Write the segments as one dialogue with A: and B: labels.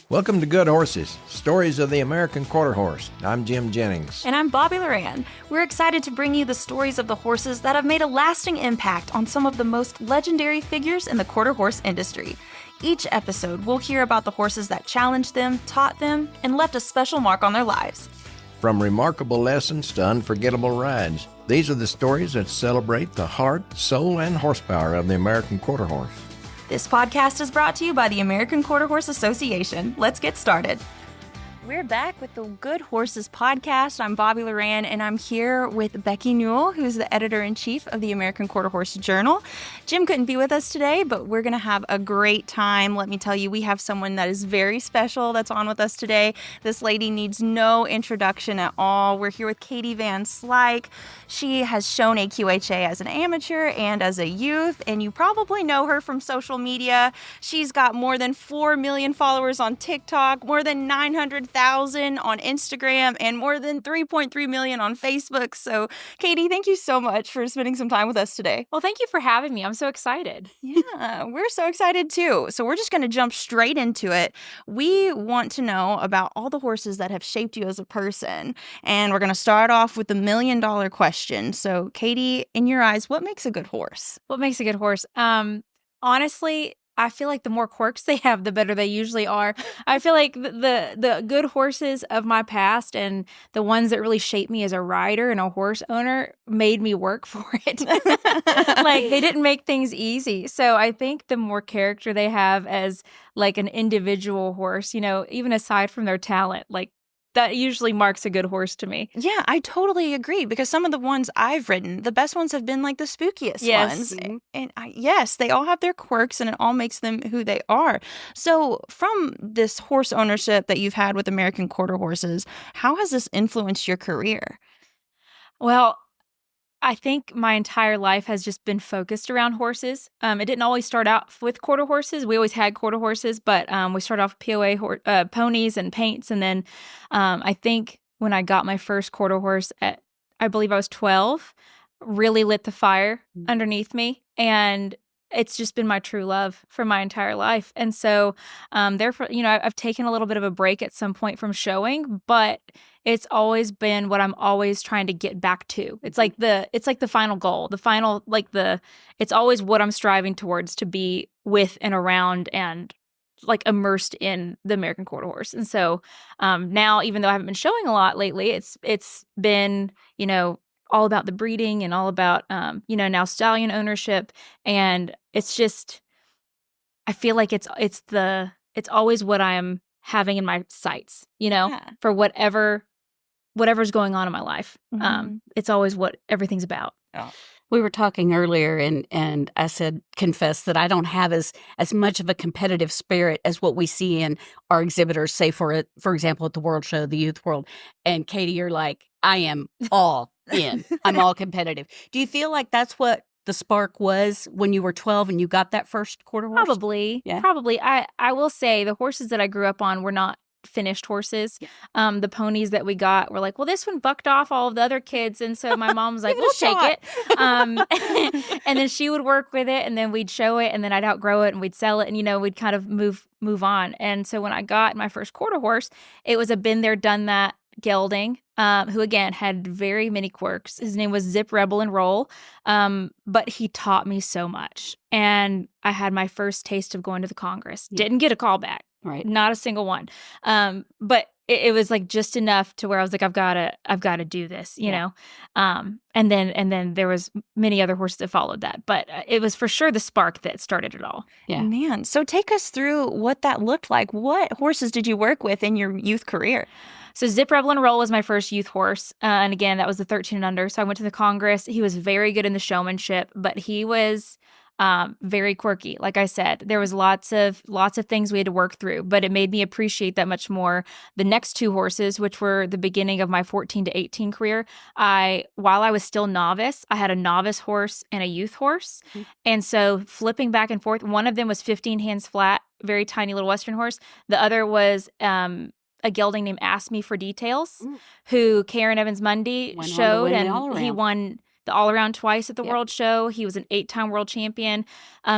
A: Welcome to Good Horses, Stories of the American Quarter Horse. I'm Jim Jennings.
B: And I'm Bobby Loran. We're excited to bring you the stories of the horses that have made a lasting impact on some of the most legendary figures in the quarter horse industry. Each episode, we'll hear about the horses that challenged them, taught them, and left a special mark on their lives.
A: From remarkable lessons to unforgettable rides, these are the stories that celebrate the heart, soul, and horsepower of the American Quarter Horse.
B: This podcast is brought to you by the American Quarter Horse Association. Let's get started. We're back with the Good Horses podcast. I'm Bobby Loran, and I'm here with Becky Newell, who's the editor-in-chief of the American Quarter Horse Journal. Jim couldn't be with us today, but we're going to have a great time. Let me tell you, we have someone that is very special that's on with us today. This lady needs no introduction at all. We're here with Katie Van Slyke. She has shown AQHA as an amateur and as a youth, and you probably know her from social media. She's got more than 4 million followers on TikTok, more than 900,000 on Instagram, and more than 3.3 million on Facebook. So, Katie, thank you so much for spending some time with us today.
C: Well, thank you for having me. I'm so excited.
B: Yeah, we're so excited too. So we're just going to jump straight into it. We want to know about all the horses that have shaped you as a person. And we're going to start off with the $1 million question. So, Katie, in your eyes, what makes a good horse?
C: What makes a good horse? Honestly, I feel like the more quirks they have, the better they usually are. I feel like the good horses of my past and the ones that really shaped me as a rider and a horse owner made me work for it. Like, they didn't make things easy. So I think the more character they have as like an individual horse, you know, even aside from their talent, like, that usually marks a good horse to me.
B: Yeah, I totally agree, because some of the ones I've ridden, the best ones have been like the spookiest ones. And yes, they all have their quirks and it all makes them who they are. So from this horse ownership that you've had with American Quarter Horses, how has this influenced your career?
C: Well, I think my entire life has just been focused around horses. It didn't always start out with quarter horses. We always had quarter horses, but we started off with POA ponies and paints. And then I think when I got my first quarter horse at, I believe I was 12, really lit the fire underneath me. And it's just been my true love for my entire life. And so therefore, you know, I've taken a little bit of a break at some point from showing, but it's always been what I'm always trying to get back to. It's like the final goal, it's always what I'm striving towards, to be with and around and like immersed in the American Quarter Horse. And so now, even though I haven't been showing a lot lately, it's been, you know, all about the breeding and all about, you know, now Stallion ownership. And it's just, I feel like it's always what I'm having in my sights, you know, for whatever's going on in my life. It's always what everything's about.
D: Oh. We were talking earlier, and I said, confess that I don't have as much of a competitive spirit as what we see in our exhibitors, say for example, at the World Show, the Youth World. And Katie, you're like, I am all in. I'm all competitive. Do you feel like that's what the spark was when you were 12 and you got that first quarter horse?
C: Probably. I will say the horses that I grew up on were not finished horses. The ponies that we got were like, well, this one bucked off all of the other kids, and so my mom was like, we'll take it. And then she would work with it, and then we'd show it, and then I'd outgrow it and we'd sell it, and, you know, we'd kind of move on. And so when I got my first quarter horse, it was a been there, done that gelding, who again had very many quirks. His name was Zip, Rebel, and Roll, but he taught me so much. And I had my first taste of going to the Congress. Didn't get a call back.
D: Right.
C: Not a single one. But it was like just enough to where I was like, I've got to do this, you know? And then there was many other horses that followed that, but it was for sure the spark that started it all.
B: Yeah. Man. So take us through what that looked like. What horses did you work with in your youth career?
C: So Zip, Rebel, and Roll was my first youth horse. And again, that was the 13 and under. So I went to the Congress. He was very good in the showmanship, but he was very quirky. Like I said, there was lots of things we had to work through, but it made me appreciate that much more the next two horses, which were the beginning of my 14 to 18 career. While I was still novice, I had a novice horse and a youth horse. Mm-hmm. And so flipping back and forth, one of them was 15 hands flat, very tiny little Western horse. The other was a gelding named Ask Me for Details, who Karen Evans Mundy showed, and he won the all-around twice at the World Show. He was an 8-time world champion.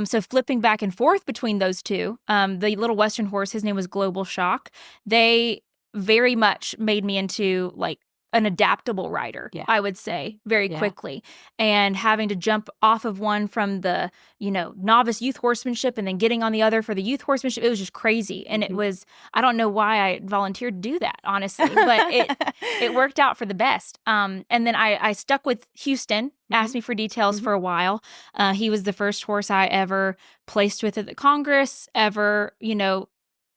C: So flipping back and forth between those two, the little Western horse, his name was Global Shock. They very much made me into like an adaptable rider, I would say, very quickly. And having to jump off of one from the, novice youth horsemanship and then getting on the other for the youth horsemanship, it was just crazy. And it was, I don't know why I volunteered to do that, honestly, but it worked out for the best. And then I stuck with Houston, asked me for details for a while. He was the first horse I ever placed with at the Congress, ever,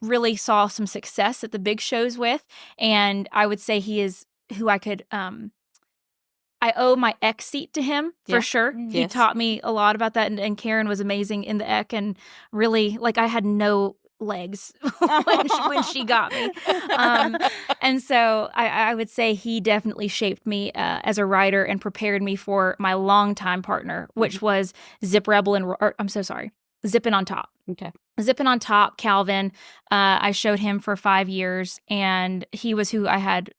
C: really saw some success at the big shows with. And I would say he is who I could, I owe my Eck seat to him for sure. He taught me a lot about that. And Karen was amazing in the Eck, and really, like, I had no legs when she got me. And so I would say he definitely shaped me as a rider and prepared me for my longtime partner, which was Zippin' on Top.
D: Okay.
C: Zippin' on Top, Calvin. I showed him for 5 years, and he was who I had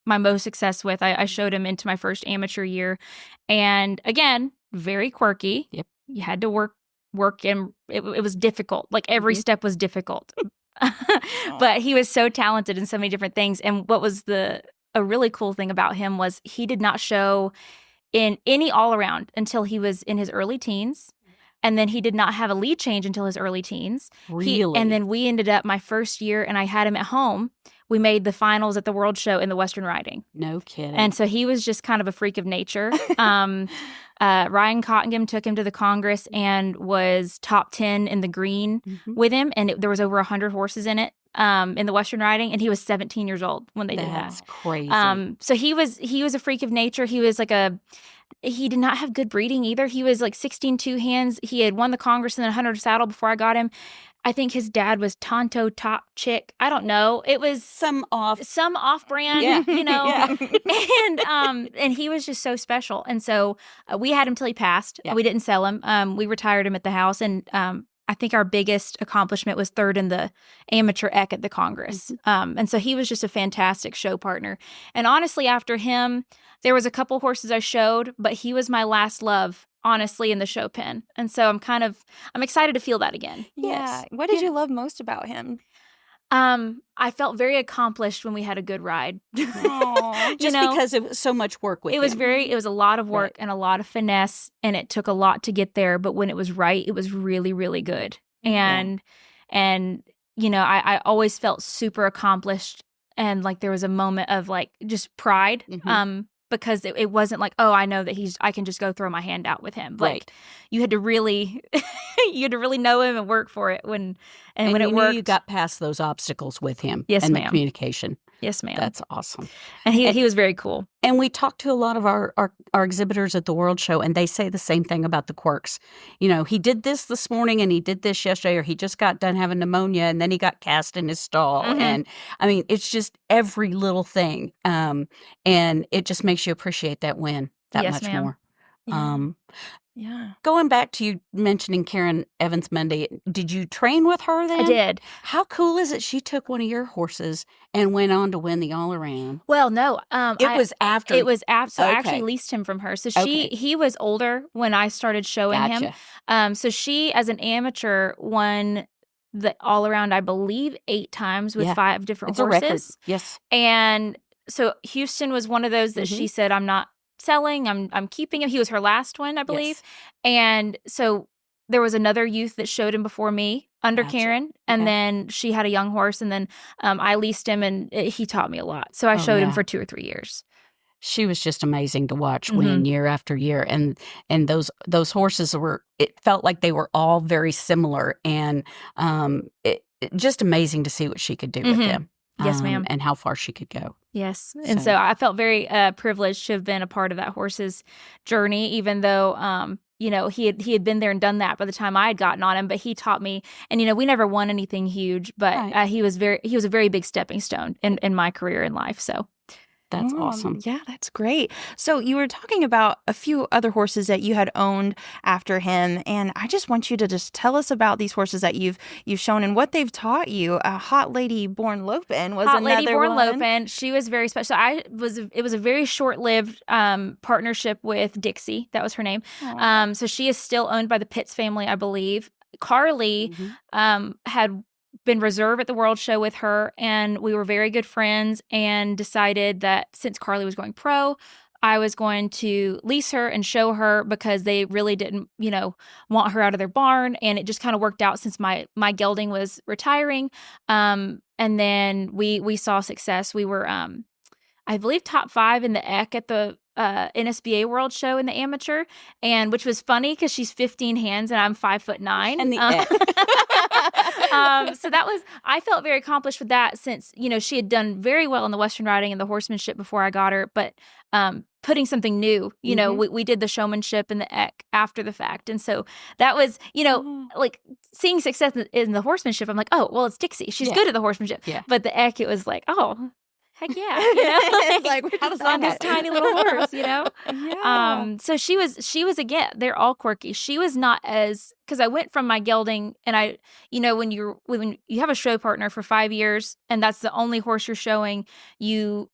C: my most success with. I showed him into my first amateur year. And again, very quirky.
D: Yep.
C: You had to work and it was difficult. Like every step was difficult. But he was so talented in so many different things. And what was a really cool thing about him was he did not show in any all-around until he was in his early teens. And then he did not have a lead change until his early teens.
D: Really?
C: And then we ended up my first year, and I had him at home. We made the finals at the World Show in the Western Riding.
D: No kidding.
C: And so he was just kind of a freak of nature. Ryan Cottingham took him to the Congress and was top 10 in the green with him. And there was over 100 horses in it in the Western Riding. And he was 17 years old when they did that.
D: That's crazy.
C: So he was a freak of nature. He was like he did not have good breeding either. He was like 16 two hands. He had won the Congress and then 100 saddle before I got him. I think his dad was Tonto Top Chick. I don't know. It was
D: some off
C: brand, and he was just so special. And so we had him till he passed. Yeah. We didn't sell him. We retired him at the house. And I think our biggest accomplishment was third in the amateur Eck at the Congress. And so he was just a fantastic show partner. And honestly, after him, there was a couple horses I showed, but he was my last love, honestly, in the show pen. And so I'm excited to feel that again.
B: Yeah.
C: Yes.
B: What did you love most about him?
C: I felt very accomplished when we had a good ride.
D: Just because it was so much work with him.
C: It was a lot of work and a lot of finesse, and it took a lot to get there. But when it was right, it was really, really good. And I always felt super accomplished, and like there was a moment of like just pride. Because it wasn't like, oh, I know that I can just go throw my hand out with him. Like you had to really, know him and work for it when it worked.
D: You got past those obstacles with him.
C: Yes,
D: and
C: ma'am.
D: The communication.
C: Yes, ma'am.
D: That's awesome.
C: And he was very cool.
D: And we talked to a lot of our exhibitors at the World Show, and they say the same thing about the quirks. He did this morning, and he did this yesterday, or he just got done having pneumonia, and then he got cast in his stall. And I mean, it's just every little thing. And it just makes you appreciate that win that much more.
B: Yeah.
D: Going back to you mentioning Karen Evans Monday, did you train with her then?
C: I did.
D: How cool is it she took one of your horses and went on to win the all-around?
C: Well, no.
D: It was after.
C: So I actually leased him from her. So he was older when I started showing him. So she, as an amateur, won the all-around, I believe, 8 times with 5 different horses.
D: It's a record. Yes.
C: And so Houston was one of those that she said, I'm not selling, I'm keeping him. He was her last one, I believe. Yes. And so there was another youth that showed him before me under Karen, and then she had a young horse, and then I leased him, and he taught me a lot. So I showed him for 2 or 3 years.
D: She was just amazing to watch win year after year, and those horses it felt like they were all very similar, and it just amazing to see what she could do with them.
C: Yes, ma'am.
D: And how far she could go.
C: Yes. And so I felt very privileged to have been a part of that horse's journey, even though, he had been there and done that by the time I had gotten on him. But he taught me, and, we never won anything huge, but he was a very big stepping stone in my career in life. So
D: That's awesome.
B: Yeah, that's great. So you were talking about a few other horses that you had owned after him, and I just want you to just tell us about these horses that you've shown and what they've taught you. Hot Lady Born Lopin was
C: Hot Lady
B: another
C: Born
B: one.
C: Lopin. She was very special. It was a very short-lived partnership with Dixie. That was her name. So she is still owned by the Pitts family, I believe. Carly had been reserve at the World Show with her, and we were very good friends and decided that since Carly was going pro, I was going to lease her and show her because they really didn't, want her out of their barn. And it just kind of worked out since my gelding was retiring. And then we saw success. We were, I believe, top 5 in the EC at the NSBA World Show in the amateur, and which was funny because she's 15 hands and I'm 5'9".
D: And the
C: So I felt very accomplished with that since, she had done very well in the Western riding and the horsemanship before I got her, but putting something new, we did the showmanship and the EC after the fact. And so that was, like seeing success in the horsemanship, I'm like, oh, well, it's Dixie. She's good at the horsemanship. Yeah. But the EC, it was like, oh, heck yeah.
B: It's like, how does
C: on this tiny little horse,
B: Yeah.
C: So she was again, they're all quirky. She was not because I went from my gelding and when you have a show partner for 5 years and that's the only horse you're showing, you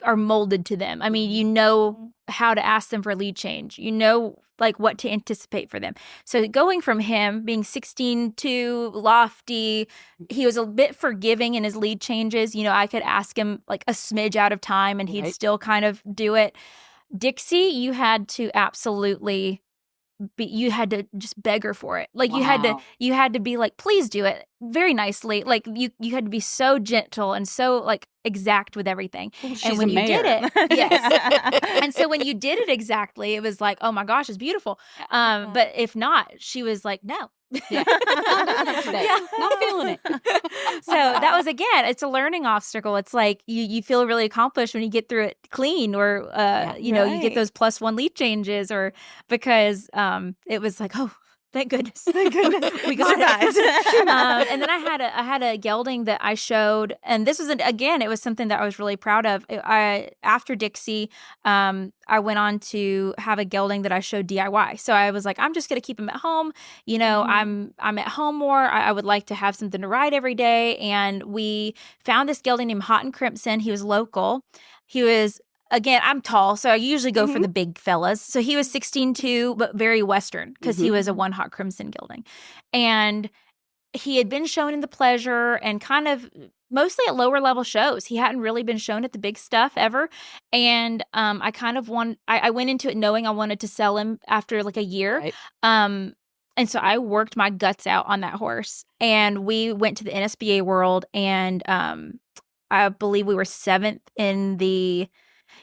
C: are molded to them. I mean, you know how to ask them for a lead change. You know, like what to anticipate for them. So going from him being 16'2", lofty, he was a bit forgiving in his lead changes. I could ask him like a smidge out of time and he'd still kind of do it. Dixie, you had to absolutely you had to just beg her for it. Like you had to be like, please do it very nicely. Like you had to be so gentle and so like exact with everything.
D: Well,
C: and when you did it, yes. And so when you did it exactly, it was like, oh my gosh, it's beautiful. But if not, she was like, no.
D: Yeah. Not feeling it.
C: So that was, again, it's a learning obstacle. It's like you feel really accomplished when you get through it clean, or you get those +1 lead changes, or because it was like, oh, thank goodness.
B: Thank goodness.
C: We got it. And then I had a gelding that I showed, and this was again, it was something that I was really proud of. After Dixie, I went on to have a gelding that I showed DIY. So I was like, I'm just going to keep him at home. I'm at home more. I would like to have something to ride every day. And we found this gelding named Hot and Crimson. He was local. He was, again, I'm tall, so I usually go for the big fellas. So he was 16'2", but very Western because he was a 1 Hot Crimson gelding. And he had been shown in the pleasure and kind of mostly at lower level shows. He hadn't really been shown at the big stuff ever. And I kind of I went into it knowing I wanted to sell him after like a year.
D: Right.
C: And so I worked my guts out on that horse. And we went to the NSBA World, and I believe we were 7th in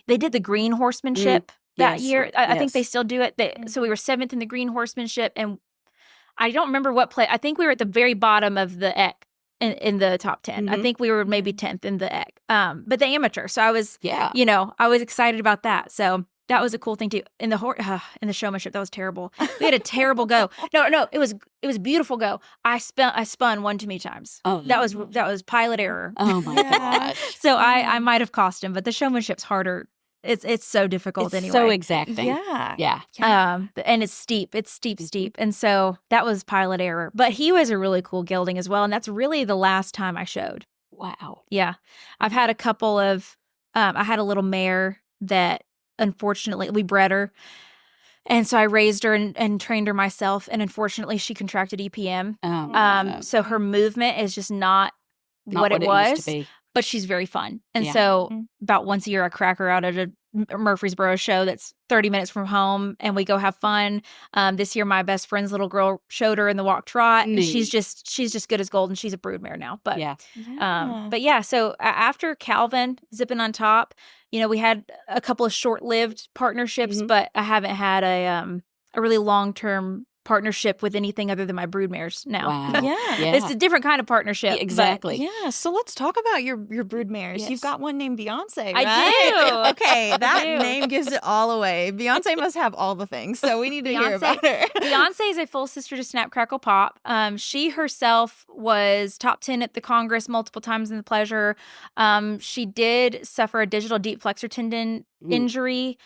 C: they did the green horsemanship that year. I think they still do it. So we were 7th in the green horsemanship, and I don't remember what play. I think we were at the very bottom of the EC in the top 10. I think we were maybe 10th in the EC, but the amateur. So I was, I was excited about that. So that was a cool thing too. In the showmanship, that was terrible. We had a terrible go. No, it was beautiful go. I spun one too many times. Oh, that was pilot error.
D: Oh my gosh.
C: So I might have cost him, but the showmanship's harder. It's so difficult anyway.
D: So exacting.
B: Yeah.
C: And it's steep. It's steep. And so that was pilot error. But he was a really cool gelding as well. And that's really the last time I showed.
D: Wow.
C: Yeah. I've had a couple of, I had a little mare that unfortunately we bred her. And so I raised her and trained her myself. And unfortunately she contracted EPM. So her movement is just not what it was.
D: Used to be.
C: But she's very fun. And so about once a year, I crack her out at a Murfreesboro show that's 30 minutes from home, and we go have fun. This year, my best friend's little girl showed her in the walk trot. And she's just good as gold, and she's a broodmare now. But so after Calvin, zipping on top, we had a couple of short-lived partnerships, but I haven't had a really long-term partnership with anything other than my broodmares now.
D: Wow.
B: Yeah.
C: It's a different kind of partnership. but-
D: Exactly.
B: Yeah, so let's talk about your broodmares.
D: Yes.
B: You've got one named Beyonce, right?
C: I do.
B: Okay, that
C: do.
B: name gives it all away. Beyonce must have all the things, so we need to hear about her.
C: Beyonce is a full sister to Snap Crackle Pop. She herself was top 10 at the Congress multiple times in the pleasure. She did suffer a digital deep flexor tendon injury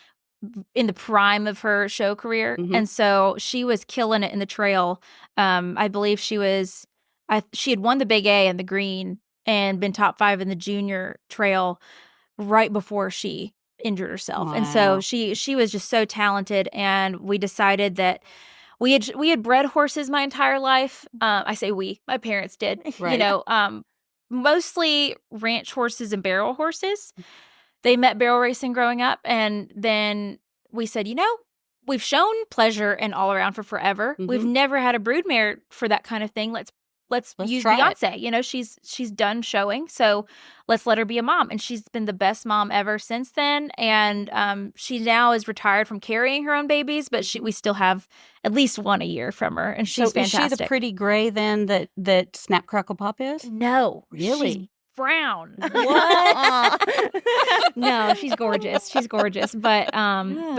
C: in the prime of her show career. And so she was killing it in the trail. I believe she had won the Big A and the Green and been top 5 in the junior trail right before she injured herself. And so
D: Wow.
C: she was just so talented, and we decided that we had bred horses my entire life. I say my parents did.
D: Right.
C: You know, mostly ranch horses and barrel horses. They met barrel racing growing up, and then we said, we've shown pleasure and all around for forever. We've never had a broodmare for that kind of thing. Let's use
D: try it.
C: Beyonce. She's done showing, so let's let her be a mom. And she's been the best mom ever since then. And she now is retired from carrying her own babies, but we still have at least one a year from her, and she's
D: So is
C: fantastic.
D: she the pretty gray then that Snap Crackle Pop is?
C: No,
D: Really?
C: she's brown.
B: What?
C: No, she's gorgeous. She's gorgeous, but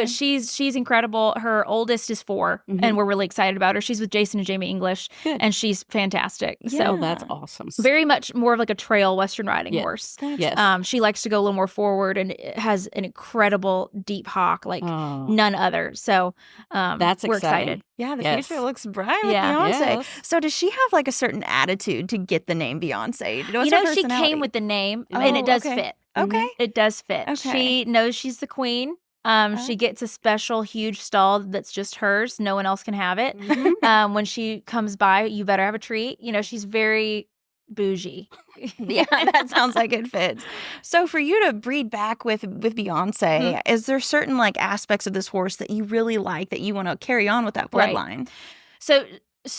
C: she's incredible. Her oldest is 4, and we're really excited about her. She's with Jason and Jamie English,
D: Good.
C: and she's fantastic.
D: Oh,
C: So
D: that's awesome.
C: very much more of like a trail Western riding
D: Yes.
C: horse.
D: Yes.
C: She likes to go a little more forward, and it has an incredible deep hock like
D: Oh,
C: none other. So
D: that's
C: we're
D: exciting.
C: excited.
B: Yeah, the
D: Yes.
B: future looks bright with
C: Yeah.
B: Beyonce.
D: Yes.
B: So does she have like a certain attitude to get the name Beyonce? What's
C: You
B: her
C: know, she
B: personality?
C: came with the name, and
B: Oh,
C: it does
B: okay.
C: fit.
B: Okay.
C: It does fit.
B: Okay.
C: She knows she's the queen. She gets a special huge stall that's just hers. No one else can have it. When she comes by, you better have a treat. She's very bougie.
B: Yeah, that sounds like it fits. So for you to breed back with Beyonce, is there certain like aspects of this horse that you really like that you want to carry on with that
C: Right.
B: bloodline?
C: So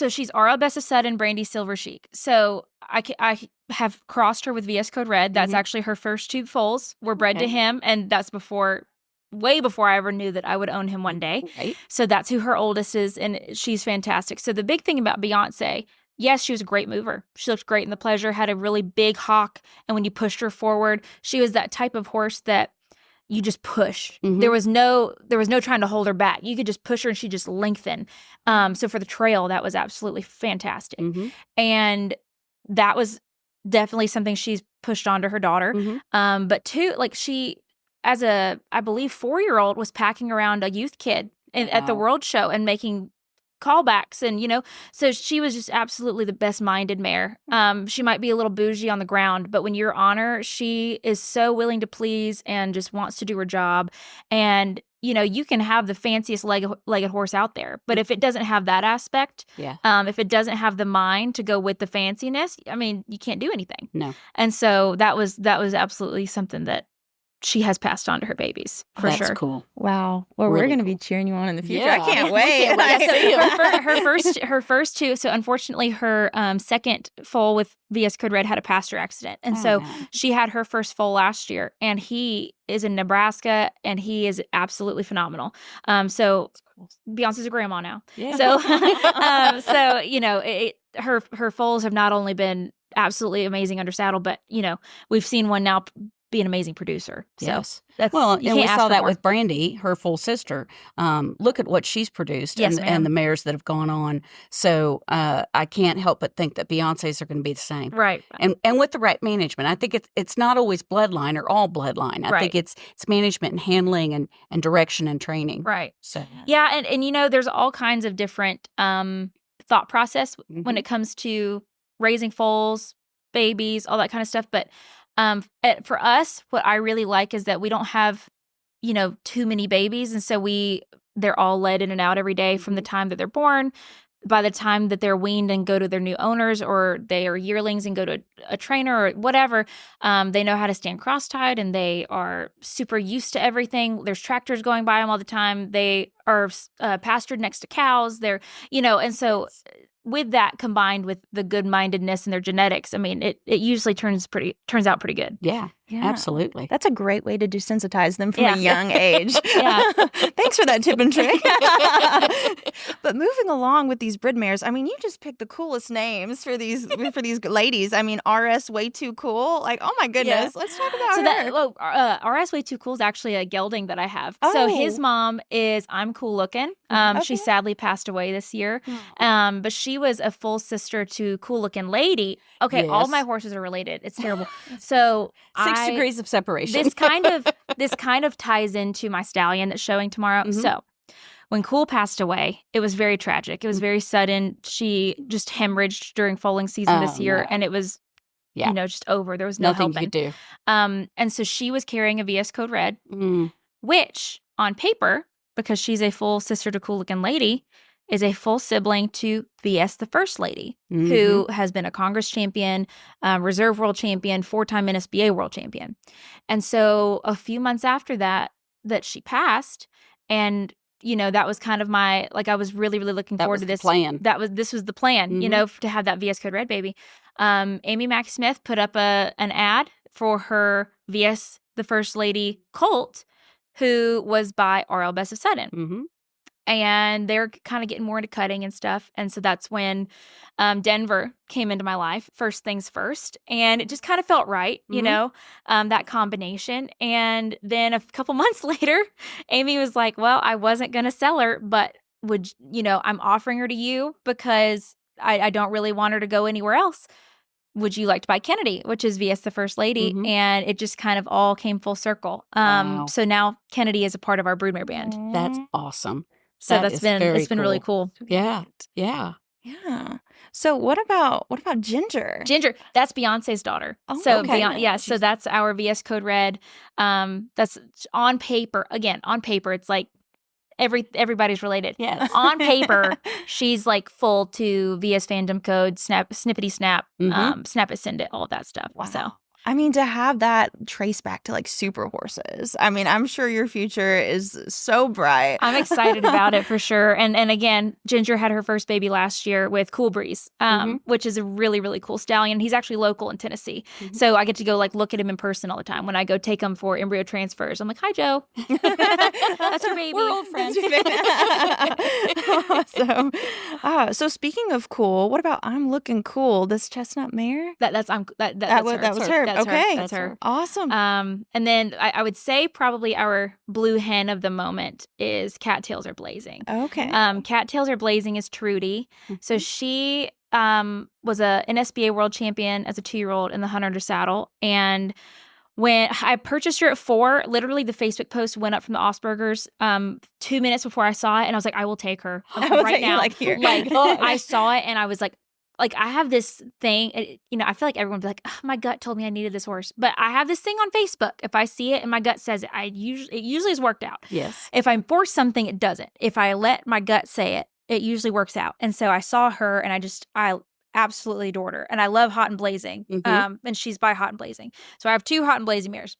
C: she's RL Bessa Sud and Brandy Silver Chic. So I have crossed her with VS Code Red. That's actually her first 2 foals were bred to
D: Okay.
C: him, and that's way before I ever knew that I would own him one day.
D: Right.
C: So that's who her oldest is, and she's fantastic. So the big thing about Beyonce, yes, she was a great mover. She looked great in the pleasure, had a really big hock, and when you pushed her forward, she was that type of horse that you just push. There was no trying to hold her back. You could just push her and she just lengthen. So for the trail, that was absolutely fantastic. And that was definitely something she's pushed onto her daughter. But too, like she, as a, I believe 4-year-old, was packing around a youth kid at the
D: Wow.
C: World Show and making callbacks, and so she was just absolutely the best minded mare. She might be a little bougie on the ground, but when you're on her, she is so willing to please and just wants to do her job. And you can have the fanciest legged horse out there, but if it doesn't have that aspect,
D: Yeah.
C: if it doesn't have the mind to go with the fanciness, I mean, you can't do anything.
D: No.
C: And so that was absolutely something that she has passed on to her babies for
D: That's
C: sure.
D: cool.
B: Wow. Well,
D: Really
B: we're going to
D: cool.
B: be cheering you on in the future.
D: Yeah.
B: I can't wait.
C: Yeah, so her first 2. So unfortunately, her second foal with VS Code Red had a pasture accident, and so she had her first foal last year. And he is in Nebraska, and he is absolutely phenomenal. So Beyonce's a grandma now.
D: Yeah.
C: So her foals have not only been absolutely amazing under saddle, but we've seen one now be an amazing producer. So
D: Yes.
C: that's
D: Well,
C: you
D: and we
C: can't ask
D: saw
C: for
D: that
C: more.
D: with Brandy, her full sister. Look at what she's produced,
C: Yes, ma'am.
D: and the mares that have gone on. So I can't help but think that Beyonce's are going to be the same.
C: Right.
D: And with the right management, I think it's not always bloodline or all bloodline. I
C: Right.
D: think it's management and handling and direction and training.
C: Right.
D: So
C: Yeah, and there's all kinds of different thought process when it comes to raising foals, babies, all that kind of stuff. But for us, what I really like is that we don't have, too many babies, and so they're all led in and out every day from the time that they're born. By the time that they're weaned and go to their new owners, or they are yearlings and go to a trainer or whatever, they know how to stand cross-tied, and they are super used to everything. There's tractors going by them all the time. They are pastured next to cows. They're, and so with that combined with the good-mindedness and their genetics, I mean, it usually turns out pretty good.
D: Yeah, absolutely.
B: That's a great way to desensitize them from a young age.
C: Yeah.
B: Thanks for that tip and trick. But moving along with these breed mares, I mean, you just picked the coolest names for these ladies. I mean, RS Way Too Cool. Like, oh my goodness.
C: Yeah.
B: Let's talk about her.
C: RS Way Too Cool is actually a gelding that I have. So his mom is I'm Cool Looking. She sadly passed away this year. But she was a full sister to Cool Looking Lady. Okay, all my horses are related. It's terrible. So
D: 6 degrees of separation.
C: This kind of ties into my stallion that's showing tomorrow. So when Cool passed away, it was very tragic. It was very sudden. She just hemorrhaged during foaling season this year, and it was just over. There was no
D: nothing
C: helping.
D: you could do.
C: And so she was carrying a VS Code Red, which on paper, because she's a full sister to Cool Looking Lady, is a full sibling to VS the First Lady, who has been a Congress champion, reserve world champion, 4-time NSBA world champion. And so a few months after that she passed, and that was kind of I was really, really looking forward to this
D: plan.
C: This was the plan, to have that VS Code Red baby. Amy Mack Smith put up an ad for her VS the First Lady colt, who was by RL Best of Sudden. And they're kind of getting more into cutting and stuff. And so that's when Denver came into my life, first things first. And it just kind of felt right, that combination. And then a couple months later, Amy was like, well, I wasn't going to sell her, but I'm offering her to you because I don't really want her to go anywhere else. Would you like to buy Kennedy, which is VS the First Lady? And it just kind of all came full circle.
D: Wow.
C: So now Kennedy is a part of our broodmare band.
D: That's awesome.
C: So it's been really cool.
D: Yeah.
B: So what about Ginger?
C: Ginger, that's Beyonce's daughter.
B: Oh,
C: so
B: okay.
C: So that's our VS Code Red. That's on paper. Again, on paper, it's like everybody's related.
D: Yes.
C: On paper, she's like full to VS Fandom Code, Snippety Snap, Snap It, Send It, all of that stuff.
B: Wow.
C: So.
B: I mean, to have that trace back to like super horses. I mean, I'm sure your future is so bright.
C: I'm excited about it for sure. And again, Ginger had her first baby last year with Cool Breeze, which is a really, really cool stallion. He's actually local in Tennessee. So I get to go like look at him in person all the time. When I go take him for embryo transfers, I'm like, hi, Joe. That's your baby.
D: We're old friends.
B: Awesome. So speaking of cool, what about I'm Looking Cool, this chestnut mare?
C: That's her.
B: That was her. Okay.
C: That's her.
B: Awesome.
C: And then I would say probably our blue hen of the moment is Cattails Are Blazing.
B: Okay.
C: Cattails Are Blazing is Trudy. So she was a NSBA world champion as a 2-year-old in the 100 saddle. And when I purchased her at 4, literally the Facebook post went up from the Osbergers 2 minutes before I saw it. And I was like, I will take her right now.
B: Here.
C: I saw it and I was like, I have this thing, I feel like everyone would be like, oh, my gut told me I needed this horse. But I have this thing on Facebook. If I see it and my gut says it, it usually is worked out.
D: Yes.
C: If I force something, it doesn't. If I let my gut say it, it usually works out. And so I saw her and I absolutely adored her. And I love Hot and Blazing. And she's by Hot and Blazing. So I have 2 Hot and Blazing mares.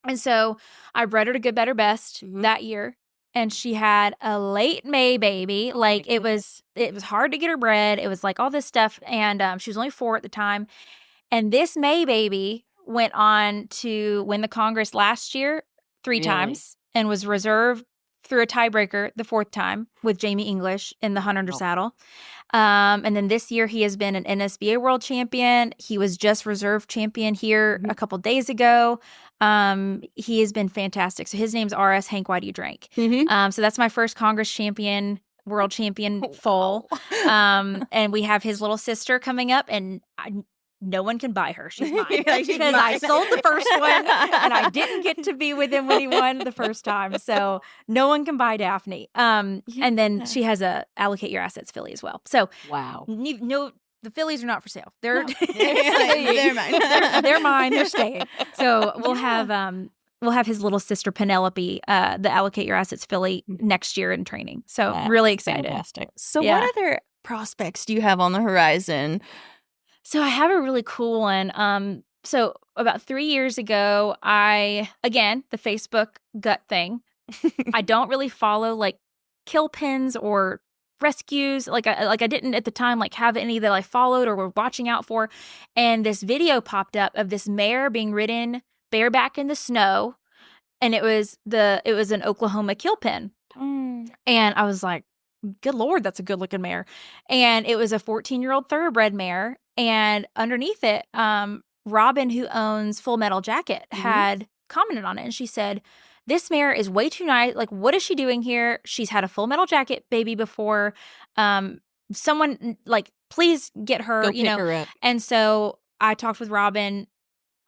C: And so I bred her to Good, Better, Best that year. And she had a late May baby. Like it was hard to get her bred. It was like all this stuff. And she was only 4 at the time. And this May baby went on to win the Congress last year 3 times and was reserved through a tiebreaker the 4th time with Jamie English in the 100 saddle. And then this year he has been an NSBA world champion. He was just reserve champion here a couple days ago. He has been fantastic. So his name's RS Hank Why Do You Drink? So that's my first Congress champion, world champion foal. And we have his little sister coming up, and no one can buy her. She's mine. Because I sold the first one and I didn't get to be with him when he won the first time. So no one can buy Daphne. And then she has a Allocate Your Assets filly as well. So
D: wow.
C: No, the fillies are not for sale. They're
B: they're mine.
C: They're mine. They're staying. So we'll have his little sister Penelope, the Allocate Your Assets filly next year in training. So
D: That's
C: really excited.
D: Fantastic.
B: So what other prospects do you have on the horizon?
C: So I have a really cool one. So about 3 years ago, the Facebook gut thing. I don't really follow like kill pins or rescues. Like I didn't at the time like have any that I followed or were watching out for. And this video popped up of this mare being ridden bareback in the snow, and it was an Oklahoma kill pin. And I was like, good Lord, that's a good looking mare. And it was a 14-year-old thoroughbred mare. And underneath it, Robin, who owns Full Metal Jacket, had commented on it. And she said, this mare is way too nice. Like, what is she doing here? She's had a Full Metal Jacket baby before. Someone, like, please get her,
D: Go pick her up.
C: And so I talked with Robin.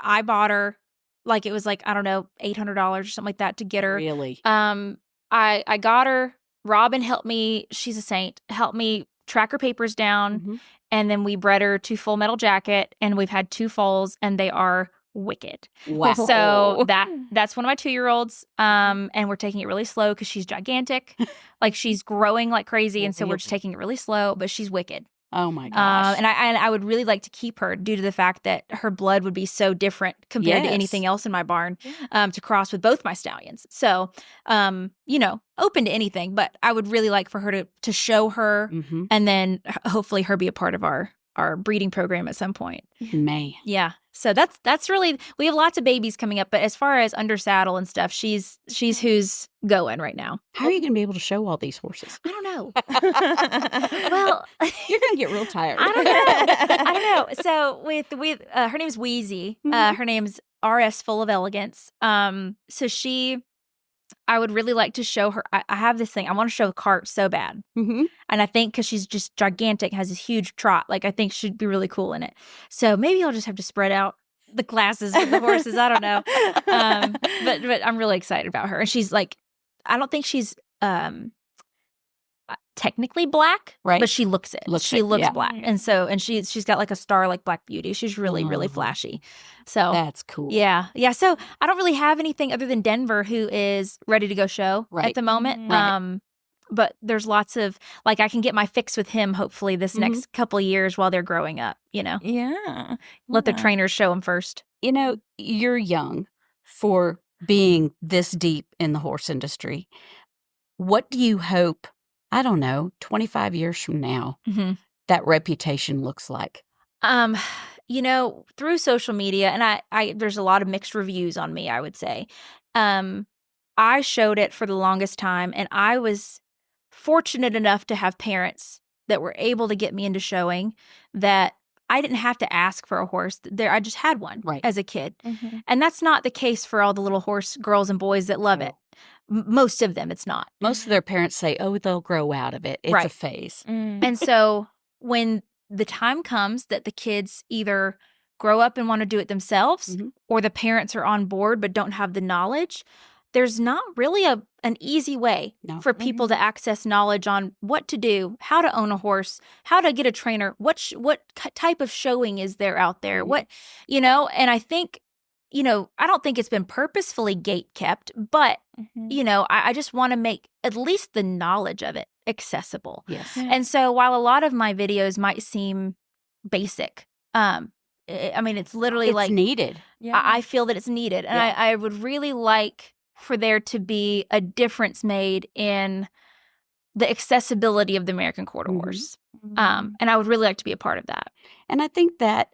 C: I bought her, like, it was like, I don't know, $800 or something like that to get her.
D: Really?
C: I got her. Robin helped me. She's a saint. Helped me track her papers down. And then we bred her to Full Metal Jacket, and we've had 2 foals, and they are wicked.
D: Wow.
C: So that's one of my 2-year-olds. And we're taking it really slow because she's gigantic. Like, she's growing like crazy. And so we're just taking it really slow, but she's wicked.
D: Oh my gosh.
C: And I would really like to keep her due to the fact that her blood would be so different compared to anything else in my barn, to cross with both my stallions. So, open to anything, but I would really like for her to show her, and then hopefully her be a part of our breeding program at some point.
D: May.
C: Yeah. So that's really, we have lots of babies coming up, but as far as under saddle and stuff, she's who's going right now.
D: How are you going to be able to show all these horses?
C: I don't know. Well,
D: you're going to get real tired.
C: I don't know. So with her name's Wheezy. Her name's RS Full of Elegance. So I would really like to show her. I have this thing. I want to show the cart so bad. And I think because she's just gigantic, has this huge trot, like I think she'd be really cool in it. So maybe I'll just have to spread out the classes with the horses. I don't know. But I'm really excited about her. And she's like, I don't think she's technically black,
D: right?
C: But she looks it. She looks black. And so, and she's got like a star like Black Beauty. She's really, really flashy. So
D: that's cool.
C: Yeah. So I don't really have anything other than Denver, who is ready to go show at the moment. But there's lots of, like, I can get my fix with him hopefully this next couple of years while they're growing up,
B: Yeah.
C: Let the trainers show them first.
D: You're young for being this deep in the horse industry. What do you hope, I don't know, 25 years from now, that reputation looks like?
C: Through social media, and I there's a lot of mixed reviews on me, I would say. I showed it for the longest time, and I was fortunate enough to have parents that were able to get me into showing, that I didn't have to ask for a horse. I just had one as a kid. And that's not the case for all the little horse girls and boys that love it. Most of them, it's not.
D: Most of their parents say, oh, they'll grow out of it. It's a phase.
C: And so when the time comes that the kids either grow up and want to do it themselves, or the parents are on board but don't have the knowledge, there's not really an easy way for people to access knowledge on what to do, how to own a horse, how to get a trainer, what type of showing is there out there, and I think, I don't think it's been purposefully gate kept, but, I just want to make at least the knowledge of it accessible.
D: Yes.
C: And so while a lot of my videos might seem basic, it's literally
D: it's needed.
C: Yeah. I feel that it's needed. And I would really like for there to be a difference made in the accessibility of the American Quarter Horse. And I would really like to be a part of that.
D: And I think that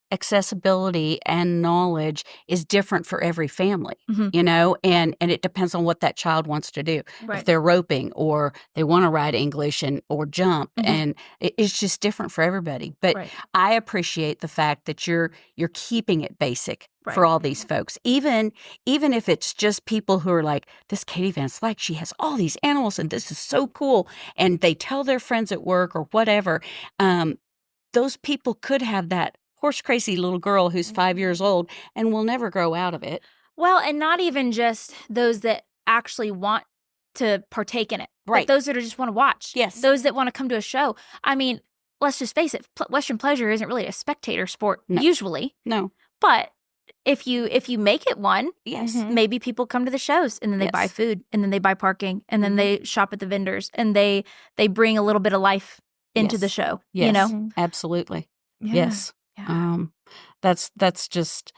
D: accessibility and knowledge is different for every family, and it depends on what that child wants to do. If they're roping or they want to ride English or jump, and it's just different for everybody. But I appreciate the fact that you're keeping it basic for all these folks, even if it's just people who are like, this Katie Van Slyke, she has all these animals and this is so cool, and they tell their friends at work or whatever. Those people could have that horse crazy little girl who's 5 years old and will never grow out of it.
C: Well, and not even just those that actually want to partake in it. But those that just want to watch.
D: Yes.
C: Those that want to come to a show. I mean, let's just face it, Western pleasure isn't really a spectator sport usually.
D: No.
C: But if you make it one,
D: maybe
C: people come to the shows, and then they buy food, and then they buy parking, and then they shop at the vendors, and they bring a little bit of life into the show.
D: Yes. Absolutely.
C: Yeah.
D: Yes.
C: Yeah.
D: That's just,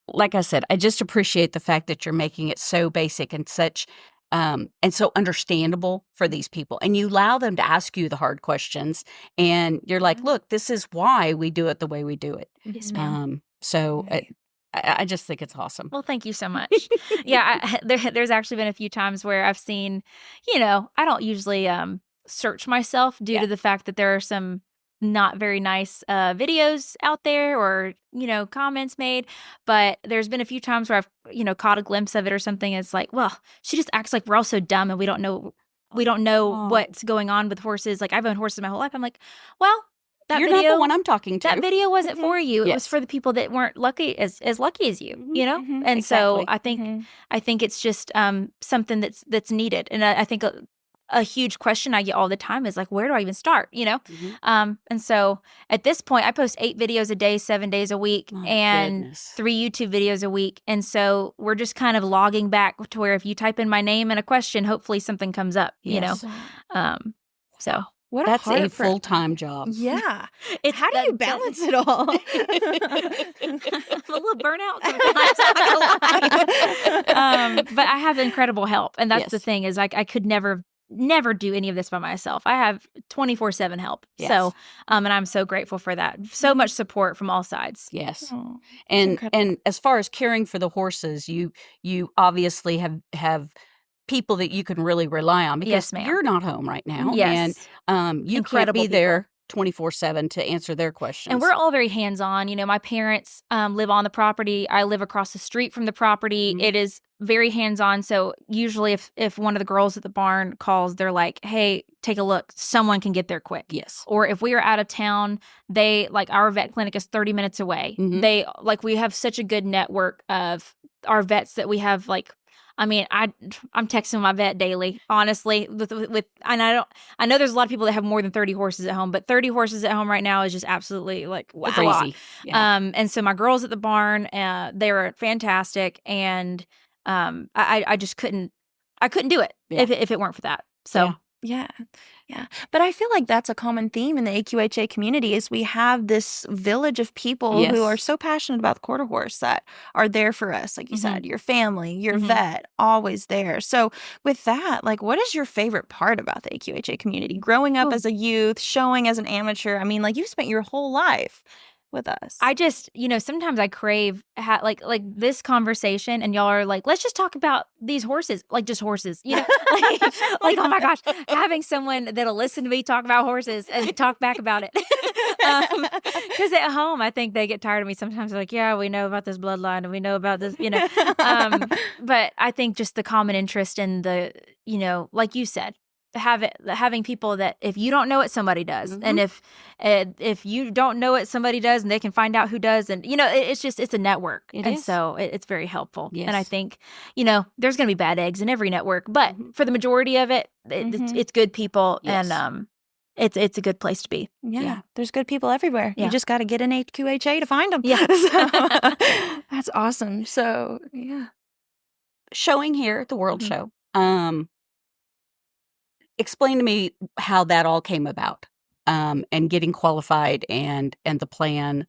D: like I said, I just appreciate the fact that you're making it so basic and such and so understandable for these people. And you allow them to ask you the hard questions, and you're like, look, this is why we do it the way we do it.
C: Yes, ma'am.
D: So I just think it's awesome.
C: Well, thank you so much. Yeah, there's actually been a few times where I've seen, I don't usually search myself due to the fact that there are some not very nice videos out there or, comments made. But there's been a few times where I've, caught a glimpse of it or something. It's like, well, she just acts like we're all so dumb and we don't know what's going on with horses. Like, I've owned horses my whole life. I'm like, well,
D: You're not the one I'm talking to.
C: That video wasn't for you. It
D: Yes.
C: was for the people that weren't lucky as lucky as you,
D: Mhm,
C: And so
D: exactly.
C: I think it's just something that's needed. And I think a huge question I get all the time is like, where do I even start?
D: Mhm.
C: And so at this point, I post 8 videos a day, 7 days a week,
D: My
C: and
D: goodness.
C: 3 YouTube videos a week. And so we're just kind of logging back to where if you type in my name and a question, hopefully something comes up.
D: Yes.
C: So.
E: What
D: That's a
E: heartfelt-
D: full-time job.
E: Yeah.
C: It's
E: How do you balance it all?
C: I'm a little burnout sometimes, I'm not gonna lie. But I have incredible help. And that's the
D: Yes.
C: thing is I could never do any of this by myself. I have 24/7 help.
D: Yes.
C: So, and I'm so grateful for that. So much support from all sides.
D: Yes.
E: Oh,
D: And
E: incredible.
D: as far as caring for the horses, you obviously have people that you can really rely on because
C: Yes, ma'am.
D: you're not home right now.
C: Yes.
D: And you
C: Incredible
D: can't be there 24/7 to answer their questions.
C: And we're all very hands-on. My parents live on the property. I live across the street from the property.
D: Mhm.
C: It is very hands-on. So usually if one of the girls at the barn calls, they're like, hey, take a look. Someone can get there quick.
D: Yes.
C: Or if we are out of town, our vet clinic is 30 minutes away.
D: Mhm.
C: We have such a good network of our vets that we have I'm texting my vet daily, honestly. And I know there's a lot of people that have more than 30 horses at home, but 30 horses at home right now is just absolutely it's a lot.
D: Crazy. Yeah.
C: And so my girls at the barn, they were fantastic, and I just couldn't do it if it weren't for that. So
E: Yeah. Yeah. But I feel like that's a common theme in the AQHA community is we have this village of people
D: Yes.
E: who are so passionate about the quarter horse that are there for us. Like you said, your family, your vet, always there. So with that, what is your favorite part about the AQHA community? Growing up as a youth, showing as an amateur. I mean, you spent your whole life with us.
C: I just, sometimes I crave like this conversation, and y'all are like, let's just talk about these horses, just horses, oh my gosh, having someone that'll listen to me talk about horses and talk back about it. Because at home, I think they get tired of me sometimes. They're like, yeah, we know about this bloodline and we know about this, but I think just the common interest in the, like you said, having people that if you don't know it, somebody does. And if you don't know it, somebody does, and they can find out who does. And, it's a network. So it's very helpful.
D: Yes.
C: And I think, there's going to be bad eggs in every network, but for the majority of it, it's good people.
D: Yes.
C: And it's a good place to be.
E: Yeah. There's good people everywhere.
C: Yeah.
E: You just got to get an AQHA to find them.
C: Yeah.
E: So, that's awesome. So, yeah.
D: Showing here at the World Show. Explain to me how that all came about, and getting qualified and the plan.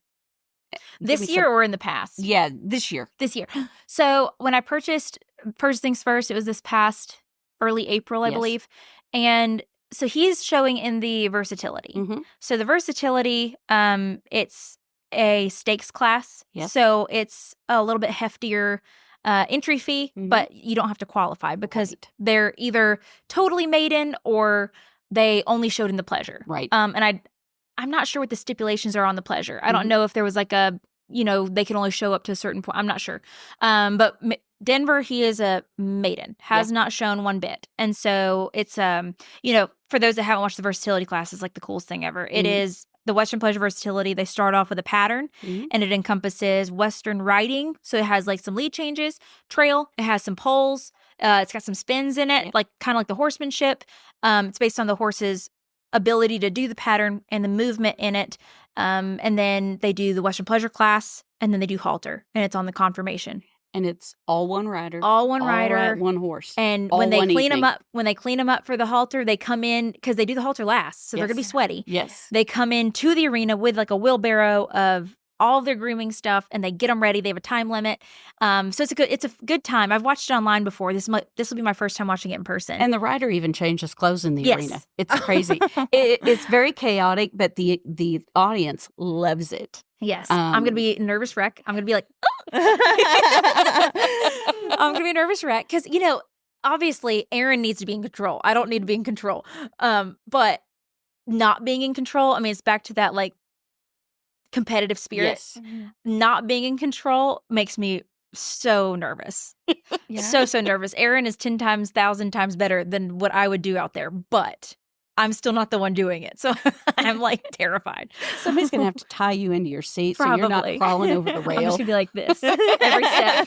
D: Give
C: This
D: me
C: year
D: some-
C: or in the past?
D: Yeah, this year.
C: This year. So when I purchased First Things First, it was this past early April, I
D: Yes.
C: believe. And so he's showing in the Versatility.
D: Mhm.
C: So the Versatility, it's a stakes class.
D: Yes.
C: So it's a little bit heftier entry fee,
D: Mhm.
C: but you don't have to qualify because
D: Right.
C: they're either totally maiden or they only showed in the pleasure.
D: Right.
C: And I'm not sure what the stipulations are on the pleasure. I don't know if there was they can only show up to a certain point. I'm not sure. But Denver, he is a maiden, has not shown one bit. And so it's, for those that haven't watched the Versatility class, it's the coolest thing ever. It is the Western Pleasure Versatility. They start off with a pattern, and it encompasses Western riding. So it has some lead changes, trail. It has some poles. It's got some spins in it, kind of like the horsemanship. It's based on the horse's ability to do the pattern and the movement in it. And then they do the Western Pleasure class, and then they do halter, and it's on the confirmation.
D: And it's all one rider.
C: All one rider.
D: One horse.
C: And
D: all
C: when they
D: one
C: clean them
D: evening.
C: up for the halter, they come in because they do the halter last, so they're gonna be
D: Yes.
C: sweaty.
D: Yes.
C: They come into the arena with a wheelbarrow of all of their grooming stuff, and they get them ready. They have a time limit. So it's a good time. I've watched it online before. This will be my first time watching it in person.
D: And the rider even changes clothes in the
C: Yes.
D: arena. It's crazy. It's very chaotic, but the audience loves it.
C: Yes. I'm going to be a nervous wreck. I'm going to be like, I'm going to be a nervous wreck because, obviously Aaron needs to be in control. I don't need to be in control. But not being in control, I mean, it's back to that like competitive spirit.
D: Yes.
C: Not being in control makes me so nervous.
E: Yeah.
C: So nervous. Aaron is 10 times, 1,000 times better than what I would do out there, but I'm still not the one doing it. So I'm like terrified.
D: Somebody's going to have to tie you into your seat so you're not
C: Probably.
D: crawling over the
C: I'm
D: rail.
C: just going to be like this every step.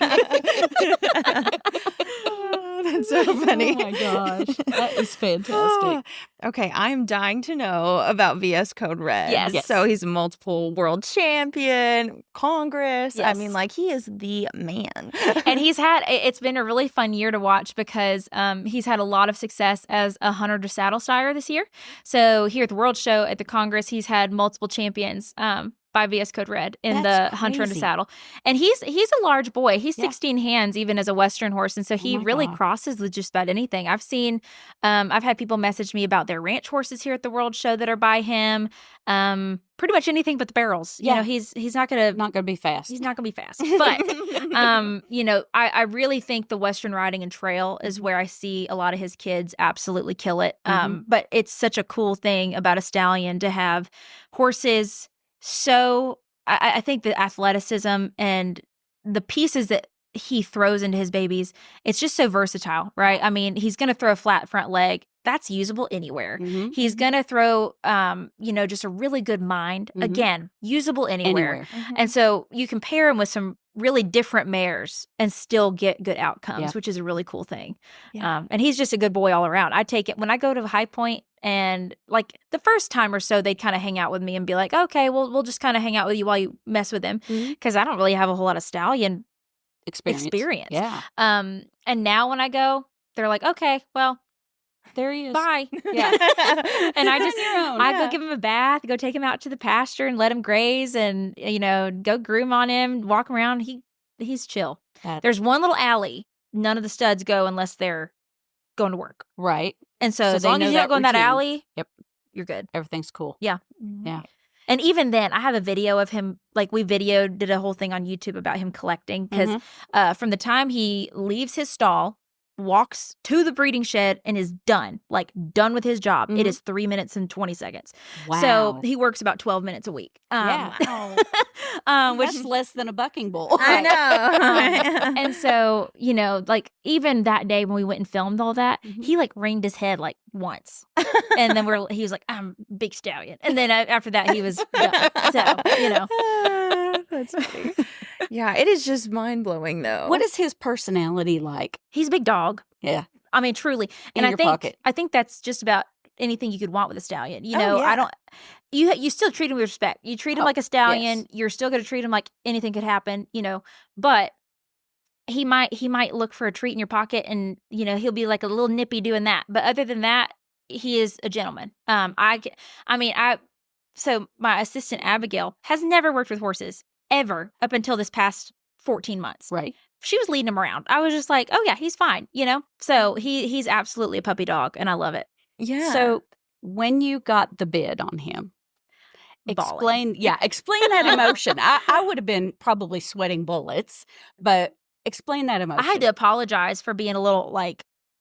E: That's so funny.
D: Oh my gosh. That is fantastic.
E: Okay, I'm dying to know about VS Code Red.
C: Yes.
E: So he's a multiple world champion, Congress. I
C: Yes.
E: mean, like, he is the man.
C: And it's been a really fun year to watch because he's had a lot of success as a hunter to saddle sire this year. So here at the World Show at the Congress, he's had multiple champions by VS Code Red in
D: That's
C: the hunter and
D: crazy.
C: saddle. And he's a large boy. He's
D: Yeah.
C: 16 hands even as a Western horse. And so he
D: my
C: really
D: God.
C: crosses with just about anything. I've seen, I've had people message me about their ranch horses here at the World Show that are by him. Pretty much anything but the barrels.
D: Yeah.
C: He's not going to
D: Not going to be fast.
C: He's not going to be fast. But, I really think the Western riding and trail is where I see a lot of his kids absolutely kill it. But it's such a cool thing about a stallion to have horses. So I think the athleticism and the pieces that he throws into his babies, it's just so versatile, right? I mean, he's going to throw a flat front leg. That's usable anywhere.
D: Mhm.
C: He's going to throw, just a really good mind.
D: Mhm.
C: Again, usable anywhere.
D: Anywhere.
C: And so you can pair him with some really different mares and still get good outcomes,
D: Yeah.
C: which is a really cool thing.
E: Yeah.
C: And he's just a good boy all around. I take it when I go to High Point, and like the first time or so, they'd kind of hang out with me and be like, okay, well, we'll just kind of hang out with you while you mess with him.
D: Mhm.
C: Because I don't really have a whole lot of stallion
D: Experience.
C: experience.
D: Yeah.
C: And now when I go, they're like, okay, well,
D: There he is.
C: bye.
D: Yeah.
C: And I just,
D: Your own.
C: I
E: Yeah.
C: go give him a bath, go take him out to the pasture and let him graze and, go groom on him, walk around. He's chill. There's one little alley. None of the studs go unless they're going to work.
D: Right.
C: And so
D: So
C: as
D: they
C: long
D: know
C: as you
D: that
C: don't go in that
D: routine.
C: alley,
D: Yep.
C: you're good.
D: Everything's cool.
C: Yeah.
D: Yeah.
C: And even then, I have a video of him, like did a whole thing on YouTube about him collecting because from the time he leaves his stall, walks to the breeding shed and is done with his job. It is 3 minutes and 20 seconds.
D: Wow.
C: So he works about 12 minutes a week.
D: Yeah.
C: Which
D: That's less than a bucking bull.
E: I know.
C: and so, even that day when we went and filmed all that, he ringed his head once. And then he was like, I'm big stallion. And then after that, he was done. So,
E: That's funny. Yeah, it is just mind blowing though.
D: What is his personality like?
C: he's a big dog.
D: Yeah.
C: I mean, truly.
D: In
C: And
D: your pocket.
C: I think that's just about anything you could want with a stallion.
E: Oh, yeah.
C: I don't. You still treat him with respect. You treat him like a stallion.
D: yes.
C: You're still going to treat him like anything could happen. But he might look for a treat in your pocket, and he'll be like a little nippy doing that. But other than that, he is a gentleman. So my assistant Abigail has never worked with horses ever up until this past 14 months.
D: Right.
C: She was leading him around. I was just like, oh yeah, he's fine, So he's absolutely a puppy dog, and I love it.
E: Yeah.
D: So when you got the bid on him,
C: Bawling.
D: explain that emotion. I would have been probably sweating bullets, but explain that emotion.
C: I had to apologize for being a little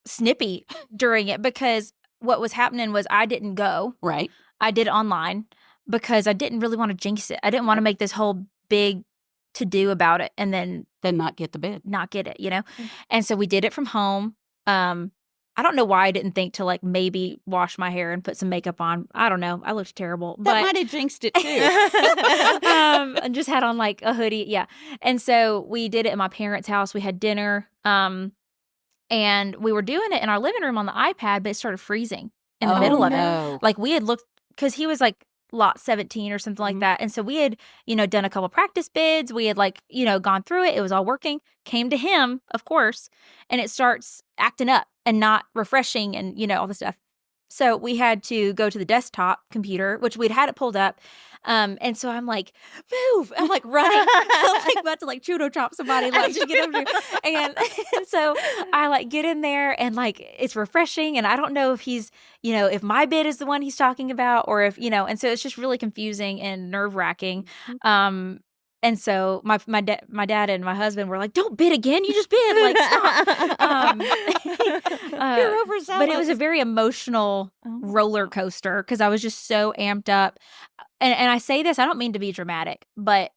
C: snippy during it because what was happening was I didn't go.
D: Right.
C: I did it online because I didn't really want to jinx it. I didn't want to make this whole big to do about it and then
D: Not get the bid.
C: not get it, And so we did it from home. I don't know why I didn't think to maybe wash my hair and put some makeup on. I don't know. I looked terrible,
D: That
C: but
D: might have jinxed it too.
C: and just had on a hoodie. Yeah. And so we did it at my parents' house. We had dinner. And we were doing it in our living room on the iPad, but it started freezing in the middle of it.
D: no.
C: We had looked, because he was lot 17 or something like that. And so we had, done a couple practice bids. We had gone through it. It was all working. Came to him, of course, and it starts acting up and not refreshing and, all this stuff. So we had to go to the desktop computer, which we'd had it pulled up. And so I'm like, move. I'm like running. I'm like about to like judo chop somebody, like just get over here. And so I like get in there and like it's refreshing. And I don't know if he's, if my bid is the one he's talking about or if, and so it's just really confusing and nerve wracking. And so my dad and my husband were like, "Don't bid again. You just bid. Like, stop."
D: You're overzealous.
C: But it was a very emotional roller coaster because I was just so amped up. And I say this, I don't mean to be dramatic, but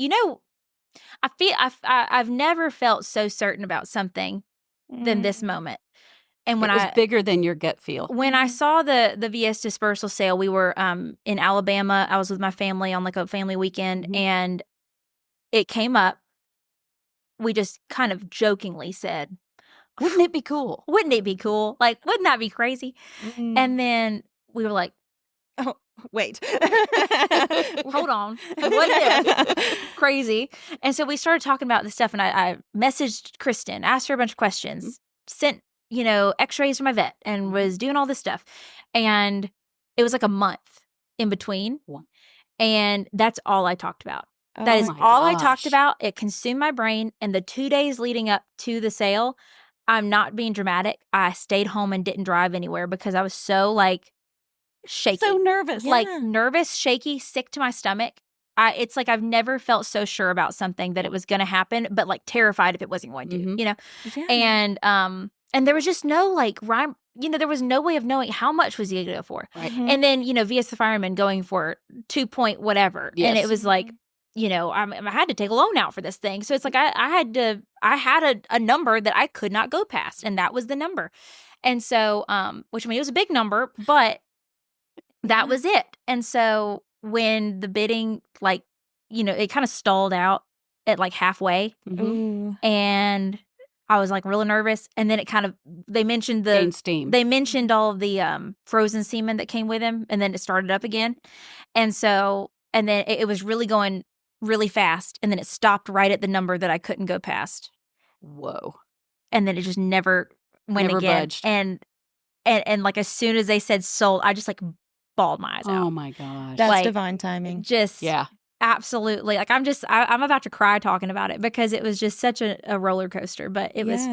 C: I feel I've never felt so certain about something than this moment. And when
D: it was bigger than your gut feel.
C: When I saw the VS dispersal sale, we were in Alabama. I was with my family on like a family weekend, and it came up. We just kind of jokingly said,
D: "Wouldn't it be cool?
C: Wouldn't it be cool? Like, wouldn't that be crazy?" And then we were like,
E: "Oh, wait,
C: hold on, what if crazy?" And so we started talking about this stuff, and I messaged Kristen, asked her a bunch of questions, sent x-rays from my vet, and was doing all this stuff. And it was like a month in between. And that's all I talked about. That is all I talked about. It consumed my brain. And the 2 days leading up to the sale, I'm not being dramatic, I stayed home and didn't drive anywhere because I was so like shaky.
D: So nervous.
C: Like nervous, shaky, sick to my stomach. It's like I've never felt so sure about something that it was going to happen, but like terrified if it wasn't going to, And there was just no like rhyme, there was no way of knowing how much was he going to go for.
D: Right.
C: And then, VS the fireman going for 2 point whatever.
D: Yes.
C: And it was like, I had to take a loan out for this thing. So it's like I had a number that I could not go past, and that was the number. And so, which I mean, it was a big number, but that was it. And so when the bidding, like, it kind of stalled out at like halfway, and I was like really nervous. And then it kind of, they mentioned
D: gained steam.
C: They mentioned all of the frozen semen that came with him, and then it started up again. And so, and then it was really going really fast, and then it stopped right at the number that I couldn't go past.
D: Whoa.
C: And then it just never went again.
D: Budged.
C: And like as soon as they said sold, I just like bawled my eyes out.
D: Oh my gosh.
E: That's
C: like,
E: divine timing.
C: Just absolutely. Like I'm about to cry talking about it because it was just such a roller coaster, but it was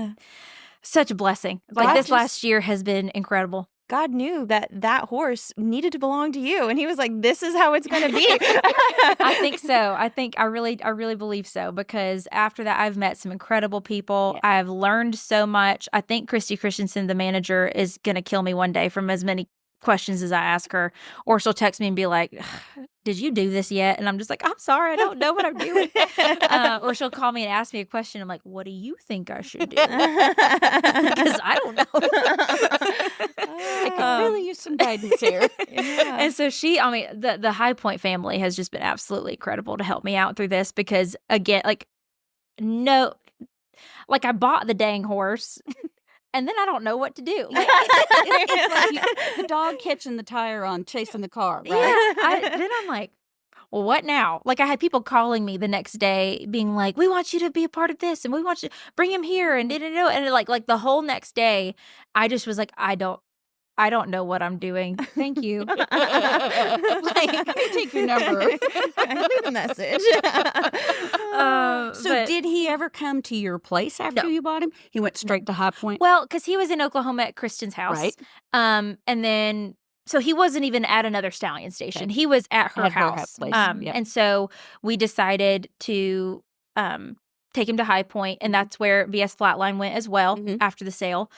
C: such a blessing. Like this last year has been incredible.
E: God knew that horse needed to belong to you, and he was like, "This is how it's going to be."
C: I think so. I really believe so, because after that, I've met some incredible people. Yeah. I've learned so much. I think Christy Christensen, the manager, is going to kill me one day from as many questions as I ask her, or she'll text me and be like, "Did you do this yet?" And I'm just like, "I'm sorry, I don't know what I'm doing." Or she'll call me and ask me a question. I'm like, "What do you think I should do?" Because I don't know.
D: I could really use some guidance here.
C: And so the High Point family has just been absolutely incredible to help me out through this, because again, I bought the dang horse. And then I don't know what to do. Like,
D: it's like the dog catching the tire on chasing the car, right?
C: Yeah. Then I'm like, well, what now? Like, I had people calling me the next day being like, "We want you to be a part of this, and we want you to bring him here." And like the whole next day, I just was like, I don't know what I'm doing. Thank you.
D: Let me take your number.
E: Leave a message.
D: So did he ever come to your place after you bought him? He went straight to High Point?
C: Well, because he was in Oklahoma at Kristen's house.
D: Right.
C: And then, so he wasn't even at another stallion station. Okay. He was at her house.
D: Place.
C: And so we decided to take him to High Point, and that's where VS Flatline went as well after the sale,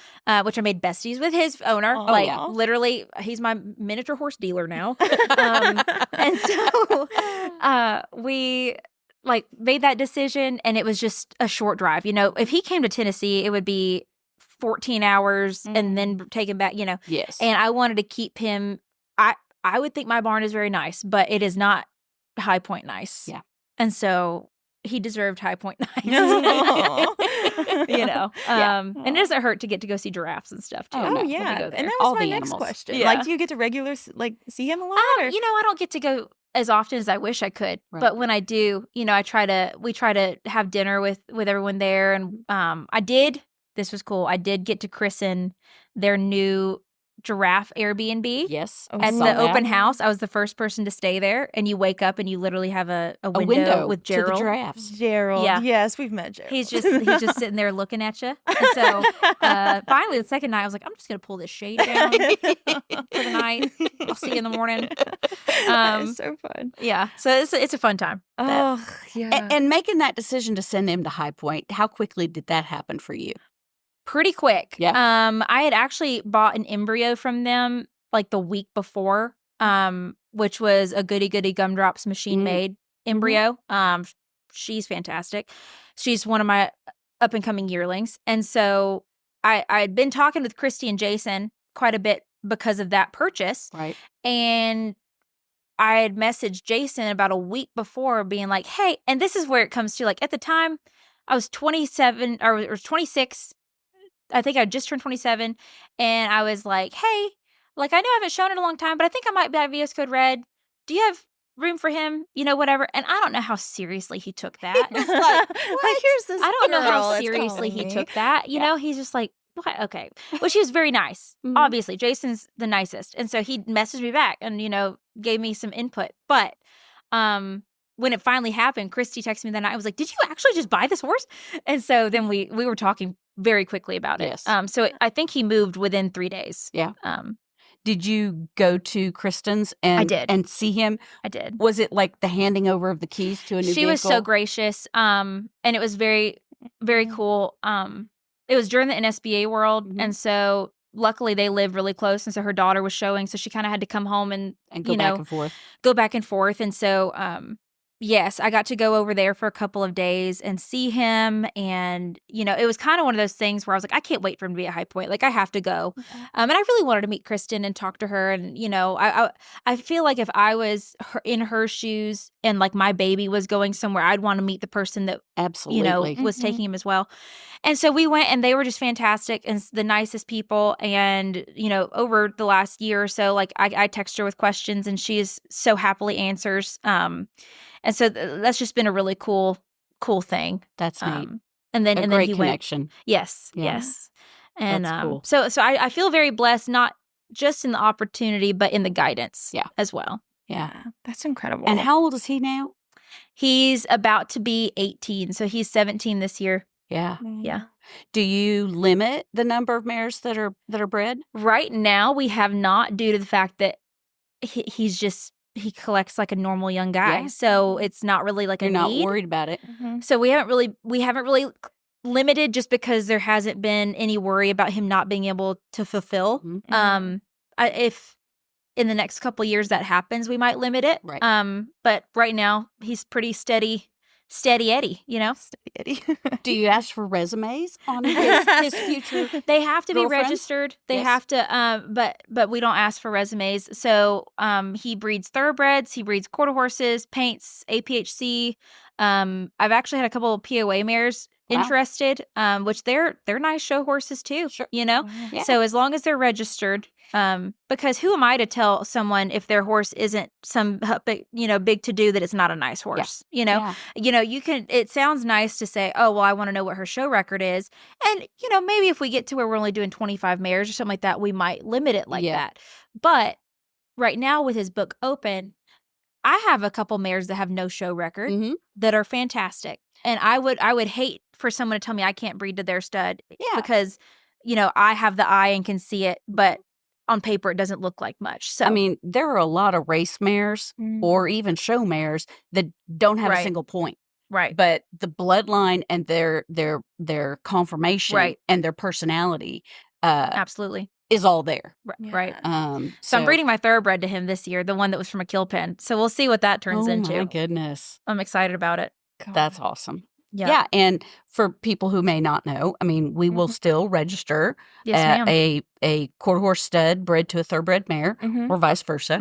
C: which I made besties with his owner. Literally, he's my miniature horse dealer now. And so we made that decision, and it was just a short drive. If he came to Tennessee, it would be 14 hours and then take him back,
D: Yes.
C: And I wanted to keep him. I would think my barn is very nice, but it is not High Point nice.
D: Yeah.
C: And so he deserved High Point nice. And it doesn't hurt to get to go see giraffes and stuff too.
E: Oh yeah. And that was my next question. Yeah. Like, do you get to see him a lot?
C: I don't get to go as often as I wish I could. Right. But when I do, we try to have dinner with everyone there. And this was cool. I did get to christen their new giraffe Airbnb.
D: Yes.
C: At
D: saw
C: the
D: that.
C: open house, I was the first person to stay there, and you wake up and you literally have a window with
D: to the
C: Gerald.
D: giraffes.
E: Gerald.
C: Yeah.
E: Yes, we've met Gerald.
C: He's just sitting there looking at you. And so finally, the second night, I was like, I'm just gonna pull this shade down for the night. I'll see you in the morning.
E: It's so fun.
C: Yeah, so it's a fun time.
E: Oh, yeah.
D: And making that decision to send him to High Point, how quickly did that happen for you?
C: Pretty quick.
D: Yeah.
C: I had actually bought an embryo from them like the week before, which was a Goody Goody Gumdrops machine-made embryo. She's fantastic. She's one of my up-and-coming yearlings. And so I'd been talking with Christy and Jason quite a bit because of that purchase.
D: Right.
C: And I had messaged Jason about a week before being like, hey, and this is where it comes to, like, at the time, I was 27 or 26. I think I just turned 27. And I was like, hey, like, I know I haven't shown it in a long time, but I think I might buy VS Code Red. Do you have room for him? You know, whatever. And I don't know how seriously he took that. It's
E: like, here's this
C: I don't know
E: girl
C: how
E: that's
C: seriously he
E: calling me.
C: took that. You know, he's just like, what? Okay. Well, she was very nice. Obviously, Jason's the nicest. And so he messaged me back and, you know, gave me some input. But when it finally happened, Christy texted me that night. I was like, did you actually just buy this horse? And so then we were talking very quickly about it.
D: Yes.
C: So I think he moved within 3 days.
D: Yeah. Did you go to Kristen's and
C: I did.
D: and see him?
C: I did.
D: Was it like the handing over of the keys to a new vehicle?
C: She was so gracious. And it was very, very cool. It was during the NSBA world. And so luckily they live really close. And so her daughter was showing. So she kind of had to come home and
D: go
C: you
D: back
C: know,
D: and forth.
C: Go back and forth. And so, yes, I got to go over there for a couple of days and see him. And, you know, it was kind of one of those things where I was like, I can't wait for him to be at High Point. Like, I have to go. And I really wanted to meet Kristen and talk to her. And, you know, I feel like if I was in her shoes and like my baby was going somewhere, I'd want to meet the person that,
D: Absolutely.
C: you know, was taking him as well. And so we went and they were just fantastic and the nicest people. And, you know, over the last year or so, like I text her with questions and she is so happily answers. And so that's just been a really cool thing.
D: That's neat.
C: And then
D: Great
C: he
D: connection.
C: went. Yes,
D: Yeah.
C: yes. And
D: That's cool.
C: so I feel very blessed, not just in the opportunity, but in the guidance as well.
D: Yeah.
E: That's incredible.
D: And how old is he now?
C: He's about to be 18, so he's 17 this year.
D: Yeah.
C: Yeah.
D: Do you limit the number of mares that are bred?
C: Right now, we have not, due to the fact that he collects like a normal young guy.
D: Yeah.
C: So it's not really like
D: You're
C: a
D: not
C: need.
D: worried about it.
C: So we haven't really limited just because there hasn't been any worry about him not being able to fulfill. If in the next couple of years that happens, we might limit it.
D: Right.
C: But right now he's pretty steady Eddie, you know?
E: Steady Eddie.
D: Do you ask for resumes on his future?
C: They have to be
D: girlfriends?
C: registered. They
D: Yes.
C: have to, but we don't ask for resumes. So he breeds thoroughbreds, he breeds quarter horses, paints, APHC. I've actually had a couple of POA mares interested, which they're nice show horses too.
D: Sure.
C: You know?
D: Yeah.
C: So as long as they're registered, because who am I to tell someone if their horse isn't some big to do that it's not a nice horse? You know, you can. It sounds nice to say, oh well, I want to know what her show record is, and you know maybe if we get to where we're only doing 25 mares or something like that, we might limit it like that. But right now with his book open, I have a couple mares that have no show record that are fantastic, and I would hate for someone to tell me I can't breed to their stud because you know I have the eye and can see it, but on paper it doesn't look like much. So
D: I mean, there are a lot of race mares or even show mares that don't have a single point.
C: Right.
D: But the bloodline and their conformation and their personality
C: absolutely
D: is all there.
C: Right.
D: So
C: I'm breeding my thoroughbred to him this year, the one that was from a kill pen. So we'll see what that turns into.
D: Oh my goodness.
C: I'm excited about it.
D: That's awesome.
C: Yeah.
D: Yeah. And for people who may not know, I mean, we will still register
C: Yes, ma'am.
D: a quarter horse stud bred to a thoroughbred mare or vice versa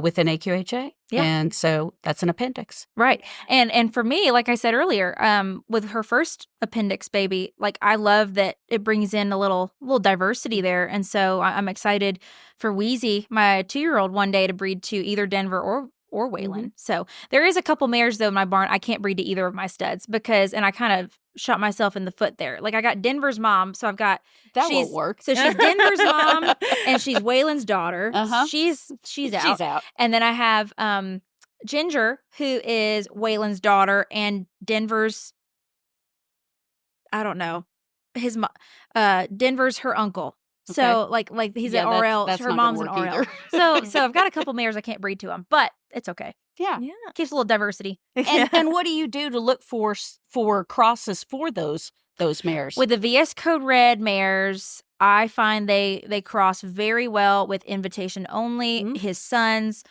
D: with an AQHA.
C: Yeah.
D: And so that's an appendix.
C: Right. And for me, like I said earlier, with her first appendix baby, like I love that it brings in a little diversity there. And so I'm excited for Wheezy, my 2-year-old, one day to breed to either Denver or Wayland. So there is a couple mares though in my barn I can't breed to either of my studs because, and I kind of shot myself in the foot there. Like I got Denver's mom, so I've got
D: That won't work.
C: So she's Denver's mom, and she's Waylon's daughter.
D: Uh-huh.
C: She's out.
D: She's out.
C: And then I have Ginger, who is Waylon's daughter, and Denver's, I don't know, his Denver's her uncle. So like he's an RL.
D: That's
C: her
D: not
C: mom's
D: gonna
C: an
D: work
C: RL.
D: either.
C: So I've got a couple mares I can't breed to them, but it's okay.
D: Yeah.
C: Keeps a little diversity.
D: And what do you do to look for crosses for those mares?
C: With the VS Code Red mares, I find they cross very well with Invitation Only, his sons,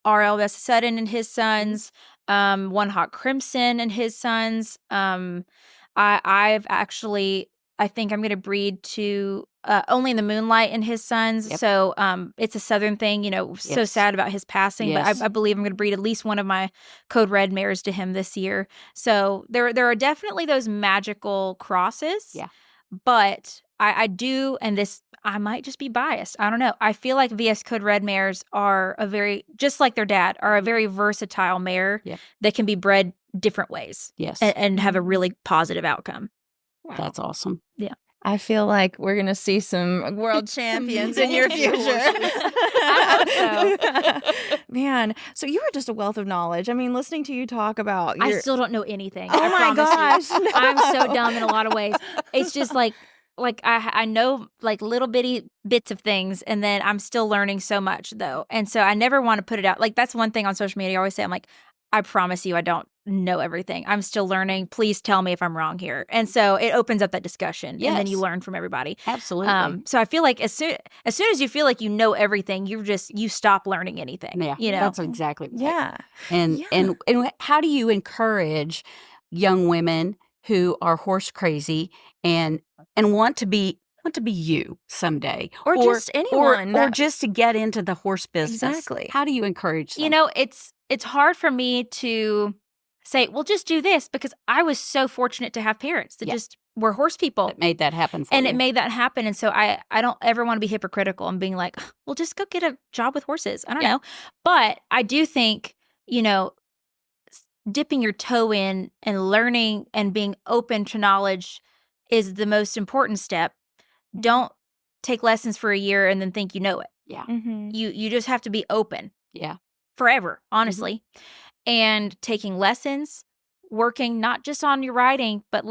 C: RL Best Sudden and his sons, One Hot Crimson and his sons. I've actually, I think I'm going to breed to Only in the Moonlight and his sons.
D: Yep.
C: So it's a Southern thing, so
D: Yes.
C: sad about his passing.
D: Yes.
C: But I believe I'm going to breed at least one of my Code Red mares to him this year. So there are definitely those magical crosses.
D: Yeah.
C: But I do, and this, I might just be biased. I don't know. I feel like VS Code Red mares are just like their dad, are a very versatile mare that can be bred different ways.
D: Yes.
C: And have a really positive outcome.
D: That's awesome.
C: Yeah.
E: I feel like we're going to see some world champions in your future.
C: I hope
E: so. Man, so you are just a wealth of knowledge. I mean, listening to you talk about your...
C: I still don't know anything.
E: Oh
C: I
E: my
C: promise
E: gosh.
C: you. I'm so dumb in a lot of ways. It's just like I know like little bitty bits of things, and then I'm still learning so much though. And so I never want to put it out. Like that's one thing on social media I always say, I'm like, I promise you I don't know everything. I'm still learning. Please tell me if I'm wrong here. And so it opens up that discussion, and then you learn from everybody.
D: Absolutely.
C: So I feel like as soon as you feel like you know everything, you stop learning anything.
D: Yeah, that's exactly right.
E: Yeah.
D: And how do you encourage young women who are horse crazy and want to be you someday,
E: or just anyone,
D: or just to get into the horse business?
E: Exactly.
D: How do you encourage them?
C: It's hard for me to say, well, just do this, because I was so fortunate to have parents that just were horse people.
D: That made that happen for you.
C: And it made that happen. And so I don't ever want to be hypocritical and being like, well, just go get a job with horses. I don't know. But I do think, dipping your toe in and learning and being open to knowledge is the most important step. Don't take lessons for a year and then think you know it.
D: Yeah.
E: Mm-hmm.
C: You just have to be open.
D: Yeah.
C: Forever, honestly. And taking lessons, working not just on your riding, but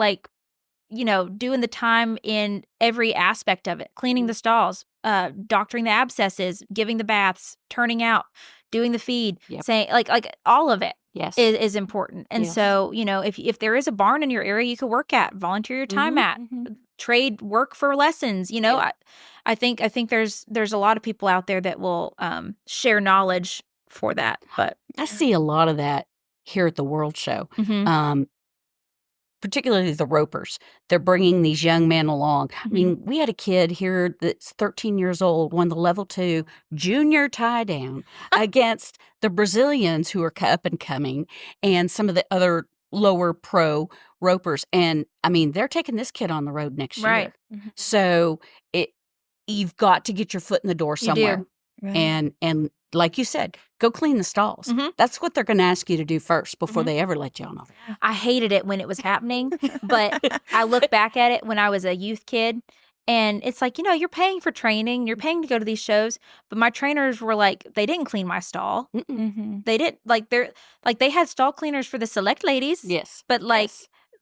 C: doing the time in every aspect of it, cleaning the stalls, doctoring the abscesses, giving the baths, turning out, doing the feed, saying like all of it is important. And so, if there is a barn in your area you could work at, volunteer your time at, trade work for lessons, I think there's a lot of people out there that will share knowledge for that. But
D: I see a lot of that here at the World Show. Particularly the ropers. They're bringing these young men along. I mean, we had a kid here that's 13 years old, won the level 2 junior tie down against the Brazilians who are up and coming, and some of the other lower pro ropers. And I mean, they're taking this kid on the road next year.
C: Right.
D: So you've got to get your foot in the door somewhere.
C: You do.
E: Right.
D: And like you said, go clean the stalls. That's what they're going to ask you to do first before they ever let you on over.
C: I hated it when it was happening, but I look back at it when I was a youth kid, and it's like, you're paying for training, you're paying to go to these shows, but my trainers were like, they didn't clean my stall. They didn't, they had stall cleaners for the select ladies.
D: Yes.
C: But like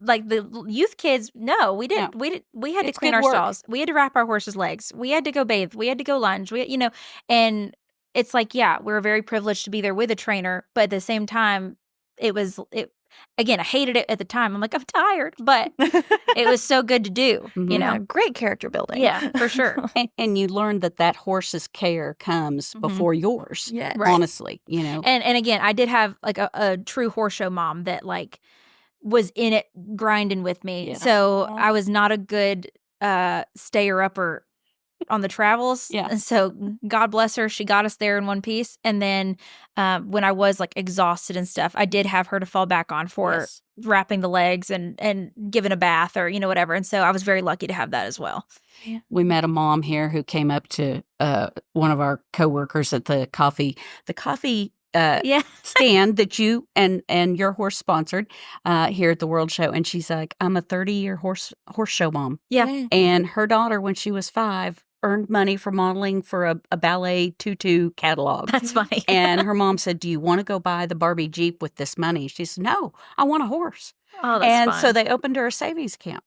C: the youth kids, no, we didn't.
D: No.
C: We had to
D: It's
C: clean
D: good
C: our
D: work.
C: stalls. We had to wrap our horses' legs. We had to go bathe. We had to go lunge. And it's like, we're very privileged to be there with a trainer, but at the same time, again, I hated it at the time. I'm like, I'm tired, but it was so good to do,
E: Great character building.
C: Yeah, for sure.
D: And you learn that horse's care comes before yours.
E: Yeah.
C: Right.
D: Honestly,
C: And again, I did have like a true horse show mom that was in it grinding with me.
D: Yeah.
C: So I was not a good stayer-upper on the travels.
D: Yeah.
C: And so God bless her. She got us there in one piece. And then when I was exhausted and stuff, I did have her to fall back on for wrapping the legs and giving a bath or, whatever. And so I was very lucky to have that as well.
E: Yeah.
D: We met a mom here who came up to one of our coworkers at the coffee stand that you and your horse sponsored here at the World Show. And she's like, I'm a 30-year horse show mom.
C: Yeah.
D: And her daughter, when she was 5, earned money for modeling for a ballet tutu catalog.
C: That's funny.
D: And her mom said, do you want to go buy the Barbie Jeep with this money? She said, no, I want a horse.
C: Oh, that's
D: And
C: fun.
D: so they opened her a savings account.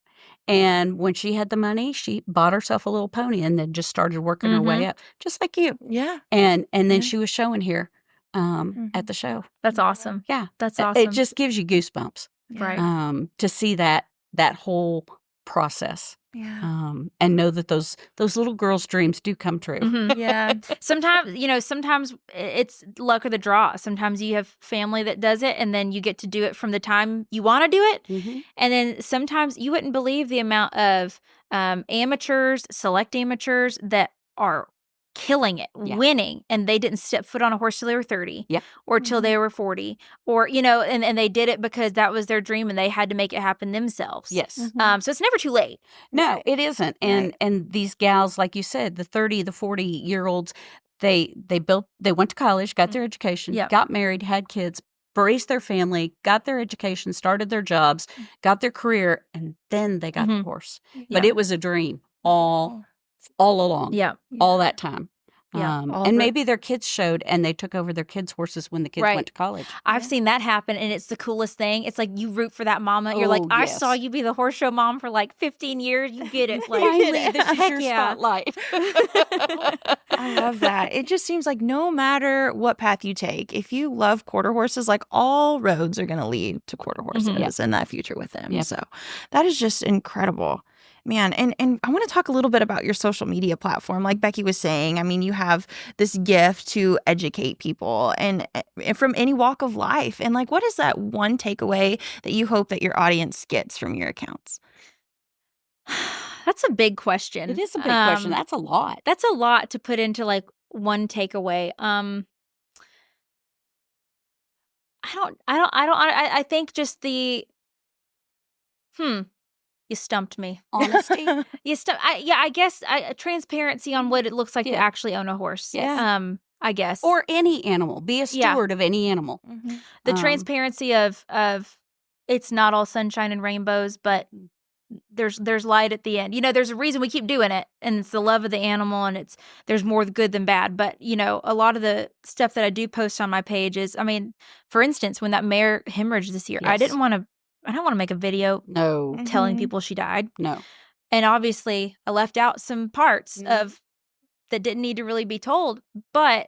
D: And when she had the money, she bought herself a little pony and then just started working her way up, just like you.
E: Yeah.
D: And then she was showing here at the show.
C: That's awesome.
D: Yeah.
C: That's awesome.
D: It just gives you goosebumps
C: Right.
D: to see that whole process.
E: Yeah.
D: And know that those little girls' dreams do come true.
C: Mhm.
E: Yeah.
C: Sometimes it's luck of the draw. Sometimes you have family that does it, and then you get to do it from the time you want to do it.
D: Mhm.
C: And then sometimes you wouldn't believe the amount of select amateurs that are killing it, winning, and they didn't step foot on a horse till they were 30 or till they were 40, or, and they did it because that was their dream and they had to make it happen themselves.
D: Yes.
C: So it's never too late.
D: No, it isn't. And these gals, like you said, the 30, the 40-year-olds, they went to college, got their education, got married, had kids, raised their family, got their education, started their jobs, got their career, and then they got the horse. But it was a dream all along.
C: Yeah.
D: All that time.
C: Yeah.
D: And maybe their kids showed and they took over their kids' horses when the kids went to college.
C: I've seen that happen, and it's the coolest thing. It's like you root for that mama. You're like, I saw you be the horse show mom for like 15 years. You get it. Like,
D: finally, this is your spotlight.
E: I love that. It just seems like no matter what path you take, if you love quarter horses, like all roads are going to lead to quarter horses and that future with them.
D: Yep.
E: So that is just incredible. Man, and I want to talk a little bit about your social media platform. Like Becky was saying, I mean, you have this gift to educate people and from any walk of life. And like, what is that one takeaway that you hope that your audience gets from your accounts?
C: That's a big question.
D: It is a big question. That's a lot.
C: That's a lot to put into like one takeaway. I think just you stumped me.
D: Honesty.
C: I guess transparency on what it looks like to actually own a horse.
D: Yes.
C: I guess.
D: Or any animal. Be a steward of any animal.
E: Mm-hmm.
C: The transparency of it's not all sunshine and rainbows, but there's light at the end. There's a reason we keep doing it, and it's the love of the animal, and there's more good than bad. But a lot of the stuff that I do post on my page is, I mean, for instance, when that mare hemorrhaged this year, I don't want to make a video telling people she died.
D: No.
C: And obviously I left out some parts of that didn't need to really be told, but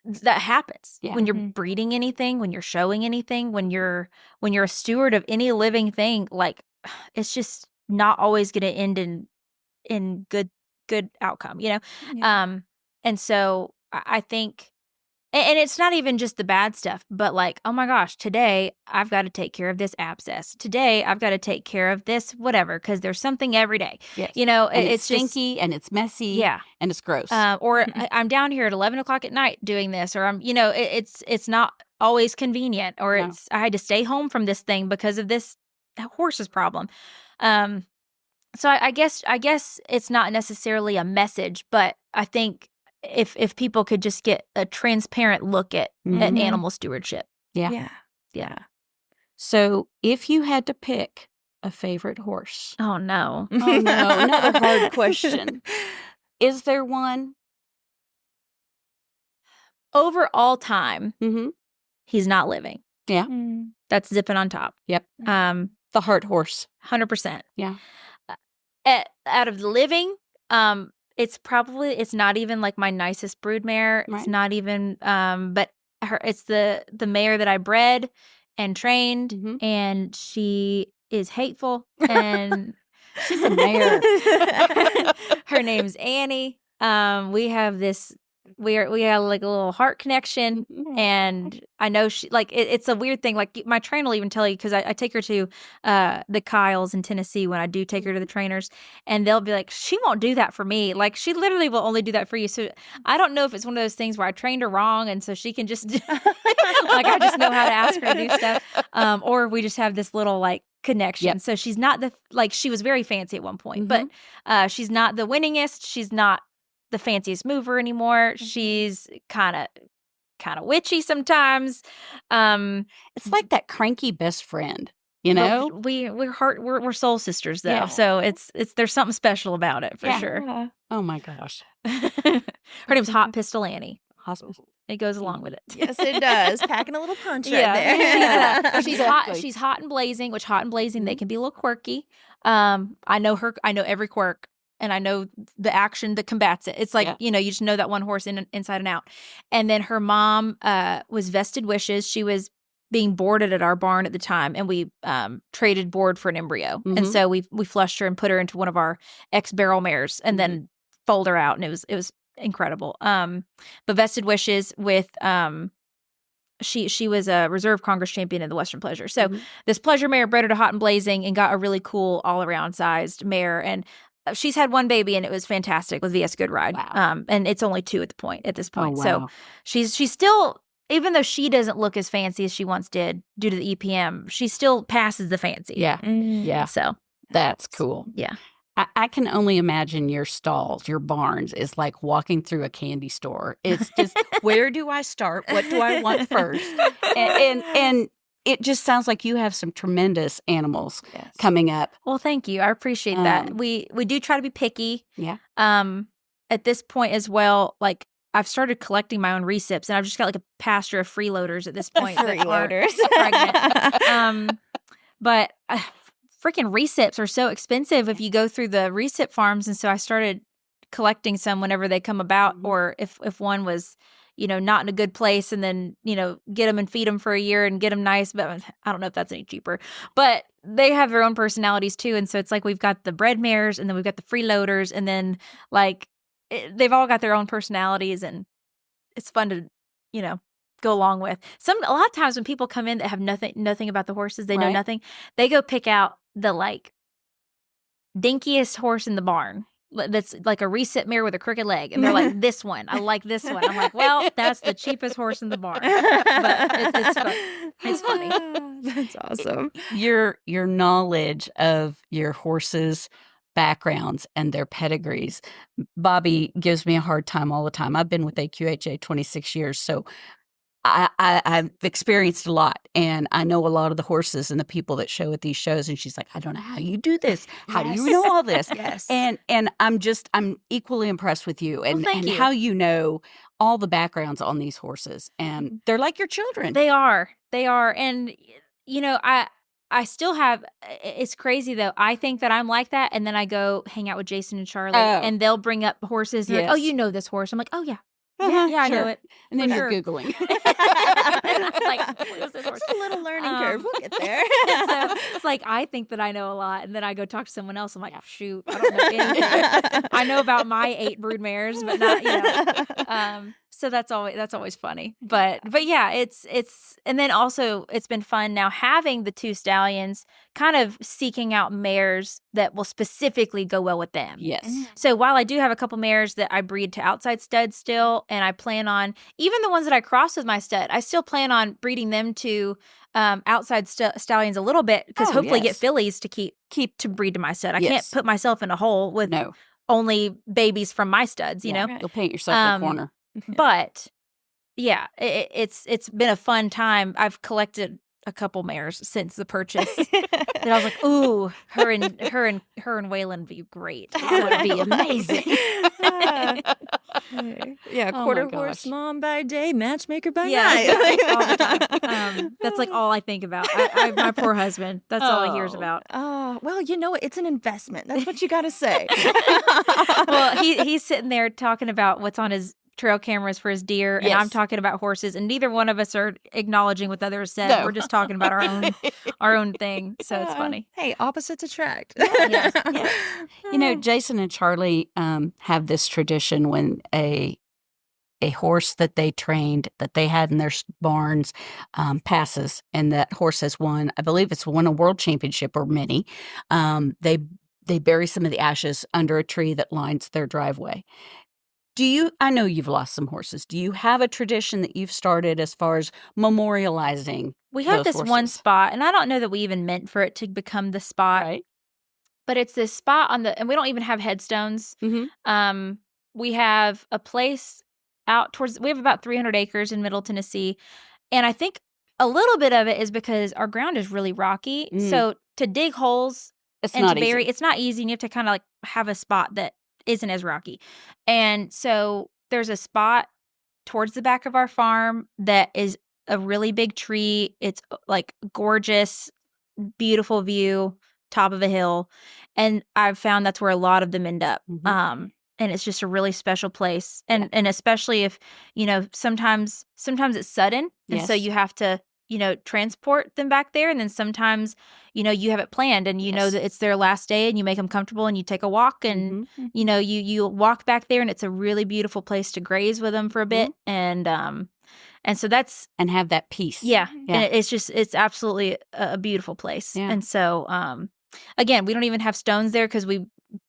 C: that happens when you're breeding anything, when you're showing anything, when you're a steward of any living thing. Like, it's just not always going to end in good outcome, and so I think, and it's not even just the bad stuff, but like, oh my gosh, today I've got to take care of this abscess. Today I've got to take care of this whatever, because there's something every day.
D: Yes.
C: And
D: it's stinky and it's messy.
C: Yeah.
D: And it's gross.
C: Or I'm down here at 11 o'clock at night doing this, or I'm, it's not always convenient, or I had to stay home from this thing because of that horse's problem. So I guess it's not necessarily a message, but I think if people could just get a transparent look at animal stewardship.
E: Yeah.
D: So if you had to pick a favorite horse.
C: Oh, no.
D: Another hard question. Is there one?
C: Over all time, he's not living.
D: Yeah.
C: That's zipping on top.
D: Yep. The heart horse.
C: 100%.
D: Yeah.
C: Out of the living, it's not even like my nicest broodmare.
D: Right.
C: It's not even, but it's the mare that I bred and trained, and she is hateful, and
D: she's a mare.
C: Her name's Annie. We have this. We got like a little heart connection, and I know she like it's a weird thing. Like my trainer will even tell you, because I take her to the Kyles in Tennessee when I do take her to the trainers, and they'll be like, she won't do that for me. Like she literally will only do that for you. So I don't know if it's one of those things where I trained her wrong, and so she can just like I just know how to ask her to do stuff, or we just have this little like connection. Yep. So she's not she was very fancy at one point, but she's not the winningest. She's not the fanciest mover anymore. She's kind of kind of witchy sometimes.
D: It's like that cranky best friend, you know?
C: We're soul sisters though.
D: Yeah.
C: So it's there's something special about it for sure.
E: Yeah.
D: Oh my gosh.
C: Her name's Hot Pistol Annie.
D: Hospice.
C: It goes along with it.
E: Yes, it does. Packing a little punch right there.
C: She's hot and blazing, which hot and blazing, they can be a little quirky. I know every quirk, and I know the action that combats it. It's like, you just know that one horse inside and out. And then her mom was Vested Wishes. She was being boarded at our barn at the time, and we traded board for an embryo. And so we flushed her and put her into one of our ex-barrel mares, and then foaled her out, and it was incredible. But Vested Wishes with she was a reserve Congress champion in the Western Pleasure. So this pleasure mare bred her to Hot and Blazing and got a really cool all around sized mare. And she's had one baby, and it was fantastic with VS Good Ride.
D: Wow.
C: And it's only 2 at this point.
D: Oh, wow.
C: So she's still, even though she doesn't look as fancy as she once did due to the EPM, she still passes the fancy.
D: Yeah. Yeah.
C: So
D: That's cool.
C: yeah.
D: I can only imagine your stalls, your barns is like walking through a candy store. It's just, where do I start? What do I want first? And it just sounds like you have some tremendous animals coming up.
C: Well, thank you. I appreciate that. We do try to be picky.
D: Yeah.
C: At this point as well, like I've started collecting my own recips, and I've just got like a pasture of freeloaders at this point.
E: Freeloaders.
C: Pregnant. But freaking recips are so expensive if you go through the recip farms, and so I started collecting some whenever they come about, or if one was, not in a good place, and then get them and feed them for a year and get them nice. But I don't know if that's any cheaper. But they have their own personalities too, and so it's like we've got the bred mares, and then we've got the freeloaders, and then like they've all got their own personalities, and it's fun to go along with. A lot of times when people come in that have nothing about the horses, they know nothing, they go pick out the like dinkiest horse in the barn that's like a recip mare with a crooked leg, and they're like, this one, I like this one. I'm like, well, that's the cheapest horse in the barn, but it's fun. It's funny.
E: That's awesome.
D: Your knowledge of your horses' backgrounds and their pedigrees. Bobby gives me a hard time all the time. I've been with AQHA 26 years, so I've experienced a lot, and I know a lot of the horses and the people that show at these shows, and she's like, I don't know how you do this. How do you know all this?
E: Yes.
D: And I'm equally impressed with you and,
C: thank you.
D: How you know all the backgrounds on these horses, and they're like your children.
C: They are. And I still have, it's crazy though. I think that I'm like that, and then I go hang out with Jason and Charlie, and they'll bring up horses, and like, oh, you know this horse. I'm like, oh yeah. Yeah, I know it.
D: And then
C: you're
D: Googling.
C: Like, what is this horse?
E: It's a little learning curve. We'll get there.
C: So it's like I think that I know a lot, and then I go talk to someone else. I'm like, shoot, I don't know anything. I know about my 8 brood mares, but not. So that's always funny. But yeah, it's and then also it's been fun now having the 2 stallions, kind of seeking out mares that will specifically go well with them.
D: Yes.
C: So while I do have a couple mares that I breed to outside studs still, and I plan on, even the ones that I cross with my stud, I still plan on breeding them to outside stallions a little bit, because hopefully get fillies to keep to breed to my stud. I can't put myself in a hole with only babies from my studs, you know?
D: You'll paint yourself in a corner.
C: But yeah, it's been a fun time. I've collected a couple mares since the purchase. And I was like, ooh, her and Waylon would be great. That would be amazing.
E: Yeah, quarter horse mom by day, matchmaker by
C: Yeah,
E: night.
C: all the time. That's like all I think about. My poor husband. That's all he hears about.
E: Oh, well, it's an investment. That's what you got to say.
C: Well, he's sitting there talking about what's on his trail cameras for his deer, and I'm talking about horses, and neither one of us are acknowledging what the other said. No. We're just talking about our own thing. So it's funny.
E: Hey, opposites attract.
C: Yes.
D: Jason and Charlie have this tradition when a horse that they trained, that they had in their barns, passes, and that horse has won, I believe it's won a world championship or many. They bury some of the ashes under a tree that lines their driveway. I know you've lost some horses. Do you have a tradition that you've started as far as memorializing?
C: We have this
D: horses?
C: one spot, and I don't know that we even meant for it to become the spot.
D: Right.
C: But it's this spot and we don't even have headstones.
D: Mm-hmm.
C: We have a place out towards, we have about 300 acres in Middle Tennessee. And I think a little bit of it is because our ground is really rocky. So to dig holes
D: It's
C: and
D: not
C: to bury,
D: easy.
C: it's not easy. And you have to kind of like have a spot that isn't as rocky. And so there's a spot towards the back of our farm that is a really big tree. It's like gorgeous, beautiful view, top of a hill. And I've found that's where a lot of them end up. And it's just a really special place. And and especially if, sometimes it's sudden. And so
D: Yes.
C: you have to, transport them back there. And then sometimes, you have it planned and you know that it's their last day and you make them comfortable and you take a walk and, you walk back there and it's a really beautiful place to graze with them for a bit. And so that's,
D: And have that peace.
C: yeah. And it's absolutely a beautiful place.
D: Yeah.
C: And so, again, we don't even have stones there because we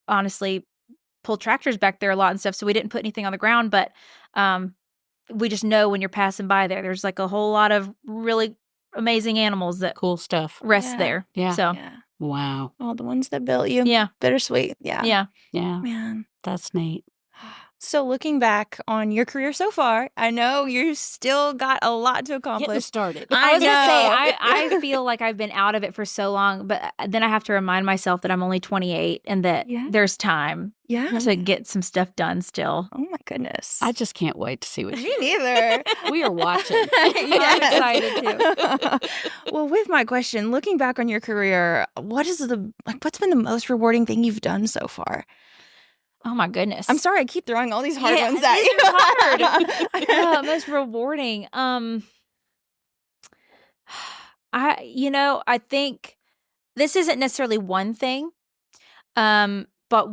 C: honestly pull tractors back there a lot and stuff. So we didn't put anything on the ground, but, we just know when you're passing by there's like a whole lot of really amazing animals that
D: Cool stuff.
C: rest there.
D: Yeah.
C: So,
D: Wow.
E: All the ones that built you.
C: yeah.
E: Bittersweet. Yeah.
C: Yeah.
D: Yeah.
E: Man.
D: That's neat.
E: So looking back on your career so far, I know you still got a lot to
D: Getting
E: accomplish.
D: started.
C: I was going to say,
E: know.
C: I feel like I've been out of it for so long, but then I have to remind myself that I'm only 28 and that
E: Yeah.
C: there's time
E: Yeah.
C: to get some stuff done still.
E: Oh my goodness.
D: I just can't wait to see what
E: Me neither.
D: we are watching.
E: Yes.
C: excited
E: too. Well, with my question, looking back on your career, what's been the most rewarding thing you've done so far?
C: Oh my goodness.
E: I'm sorry, I keep throwing all these hard ones at
C: these
E: you.
C: are hard. Most rewarding. I think this isn't necessarily one thing. But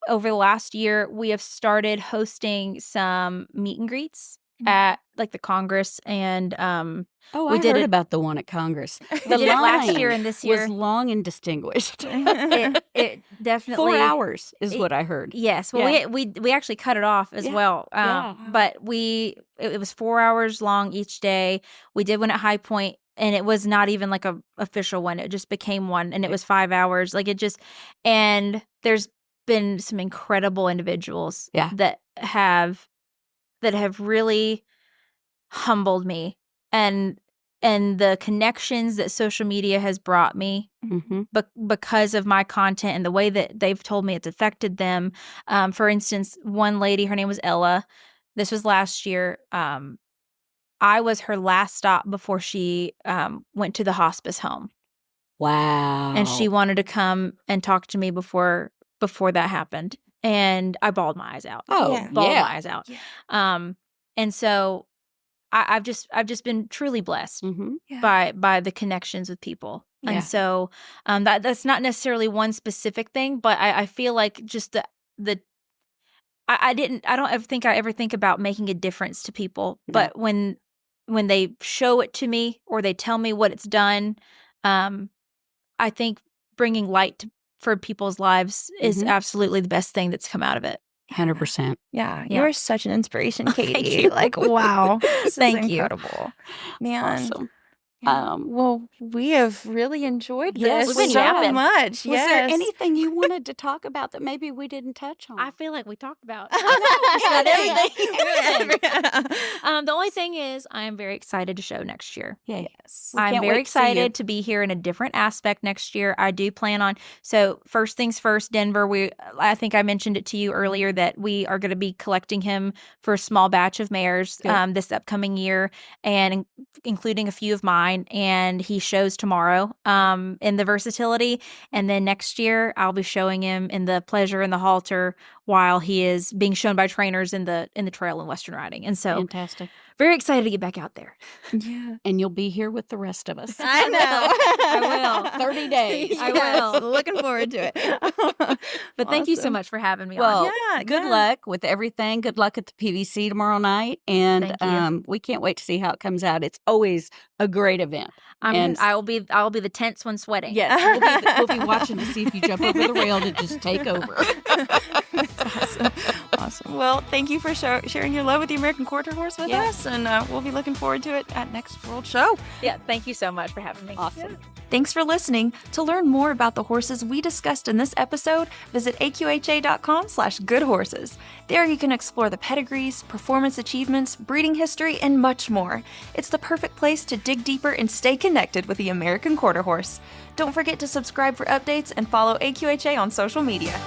C: over the last year, we have started hosting some meet and greets at like the Congress and
D: I
C: did
D: heard
C: it-
D: about the one at Congress.
C: we
D: The
C: did it last
D: line
C: year and this year.
D: was long and distinguished.
C: It definitely
D: 4 hours is what I heard.
C: Yes. Well,
D: Yeah.
C: we actually cut it off as
D: Yeah.
C: well.
D: Yeah.
C: But it was 4 hours long each day. We did one at High Point, and it was not even like a official one. It just became one, and it was 5 hours. Like it just, and there's been some incredible individuals that have really humbled me, and the connections that social media has brought me because of my content and the way that they've told me it's affected them. For instance, one lady, her name was Ella. This was last year. I was her last stop before she went to the hospice home.
D: Wow.
C: And she wanted to come and talk to me before that happened. And I bawled my eyes out.
D: Oh,
C: Bawled
D: yeah.
C: my eyes out.
E: Yeah.
C: And so I've just been truly blessed by the connections with people.
D: Yeah.
C: And so that's not necessarily one specific thing, but I feel like just I don't ever think about making a difference to people, but when they show it to me or they tell me what it's done, I think bringing light for people's lives is absolutely the best thing that's come out of it.
D: 100%.
E: Yeah,
C: Yeah.
E: you're such an inspiration, Katie.
C: Thank you.
E: Like, wow. This
C: Thank
E: is
C: you.
E: incredible. Man.
D: Awesome.
E: Well, we have really enjoyed
D: Yes,
E: this
C: we've been
E: so
C: yapping.
D: Was
E: much.
D: there anything you wanted to talk about that maybe we didn't touch on?
C: I feel like we talked about
E: everything.
C: The only thing is I am very excited to show next year.
D: Yay.
E: Yes.
D: We
C: I'm
D: can't
C: very
D: wait to see you.
C: excited to be here in a different aspect next year. I do plan on, so first things first, Denver, I think I mentioned it to you earlier that we are going to be collecting him for a small batch of mares this upcoming year, and including a few of mine, and he shows tomorrow in the Versatility, and then next year I'll be showing him in the Pleasure and the Halter while he is being shown by trainers in the trail and Western riding. And so
D: Fantastic.
C: very excited to get back out there.
E: Yeah.
D: And you'll be here with the rest of us.
E: I know.
C: I will.
D: 30 days.
C: I
E: Yes,
C: will.
E: Looking forward to it.
C: But thank you so
E: Awesome.
C: much for having me on.
D: Well,
E: Yeah,
D: good
E: yeah.
D: luck with everything. Good luck at the PVC tomorrow night. And
C: Thank you.
D: we can't wait to see how it comes out. It's always a great event. and-
C: I'll be the tense one sweating.
D: Yes, we'll be watching to see if you jump over the rail to just take over.
E: Awesome. Well, thank you for sharing your love with the American Quarter Horse with us, and we'll be looking forward to it at next World Show.
C: Yeah, thank you so much for having me.
D: Awesome.
C: Yeah.
B: Thanks for listening. To learn more about the horses we discussed in this episode, visit aqha.com/goodhorses. There you can explore the pedigrees, performance achievements, breeding history, and much more. It's the perfect place to dig deeper and stay connected with the American Quarter Horse. Don't forget to subscribe for updates and follow AQHA on social media.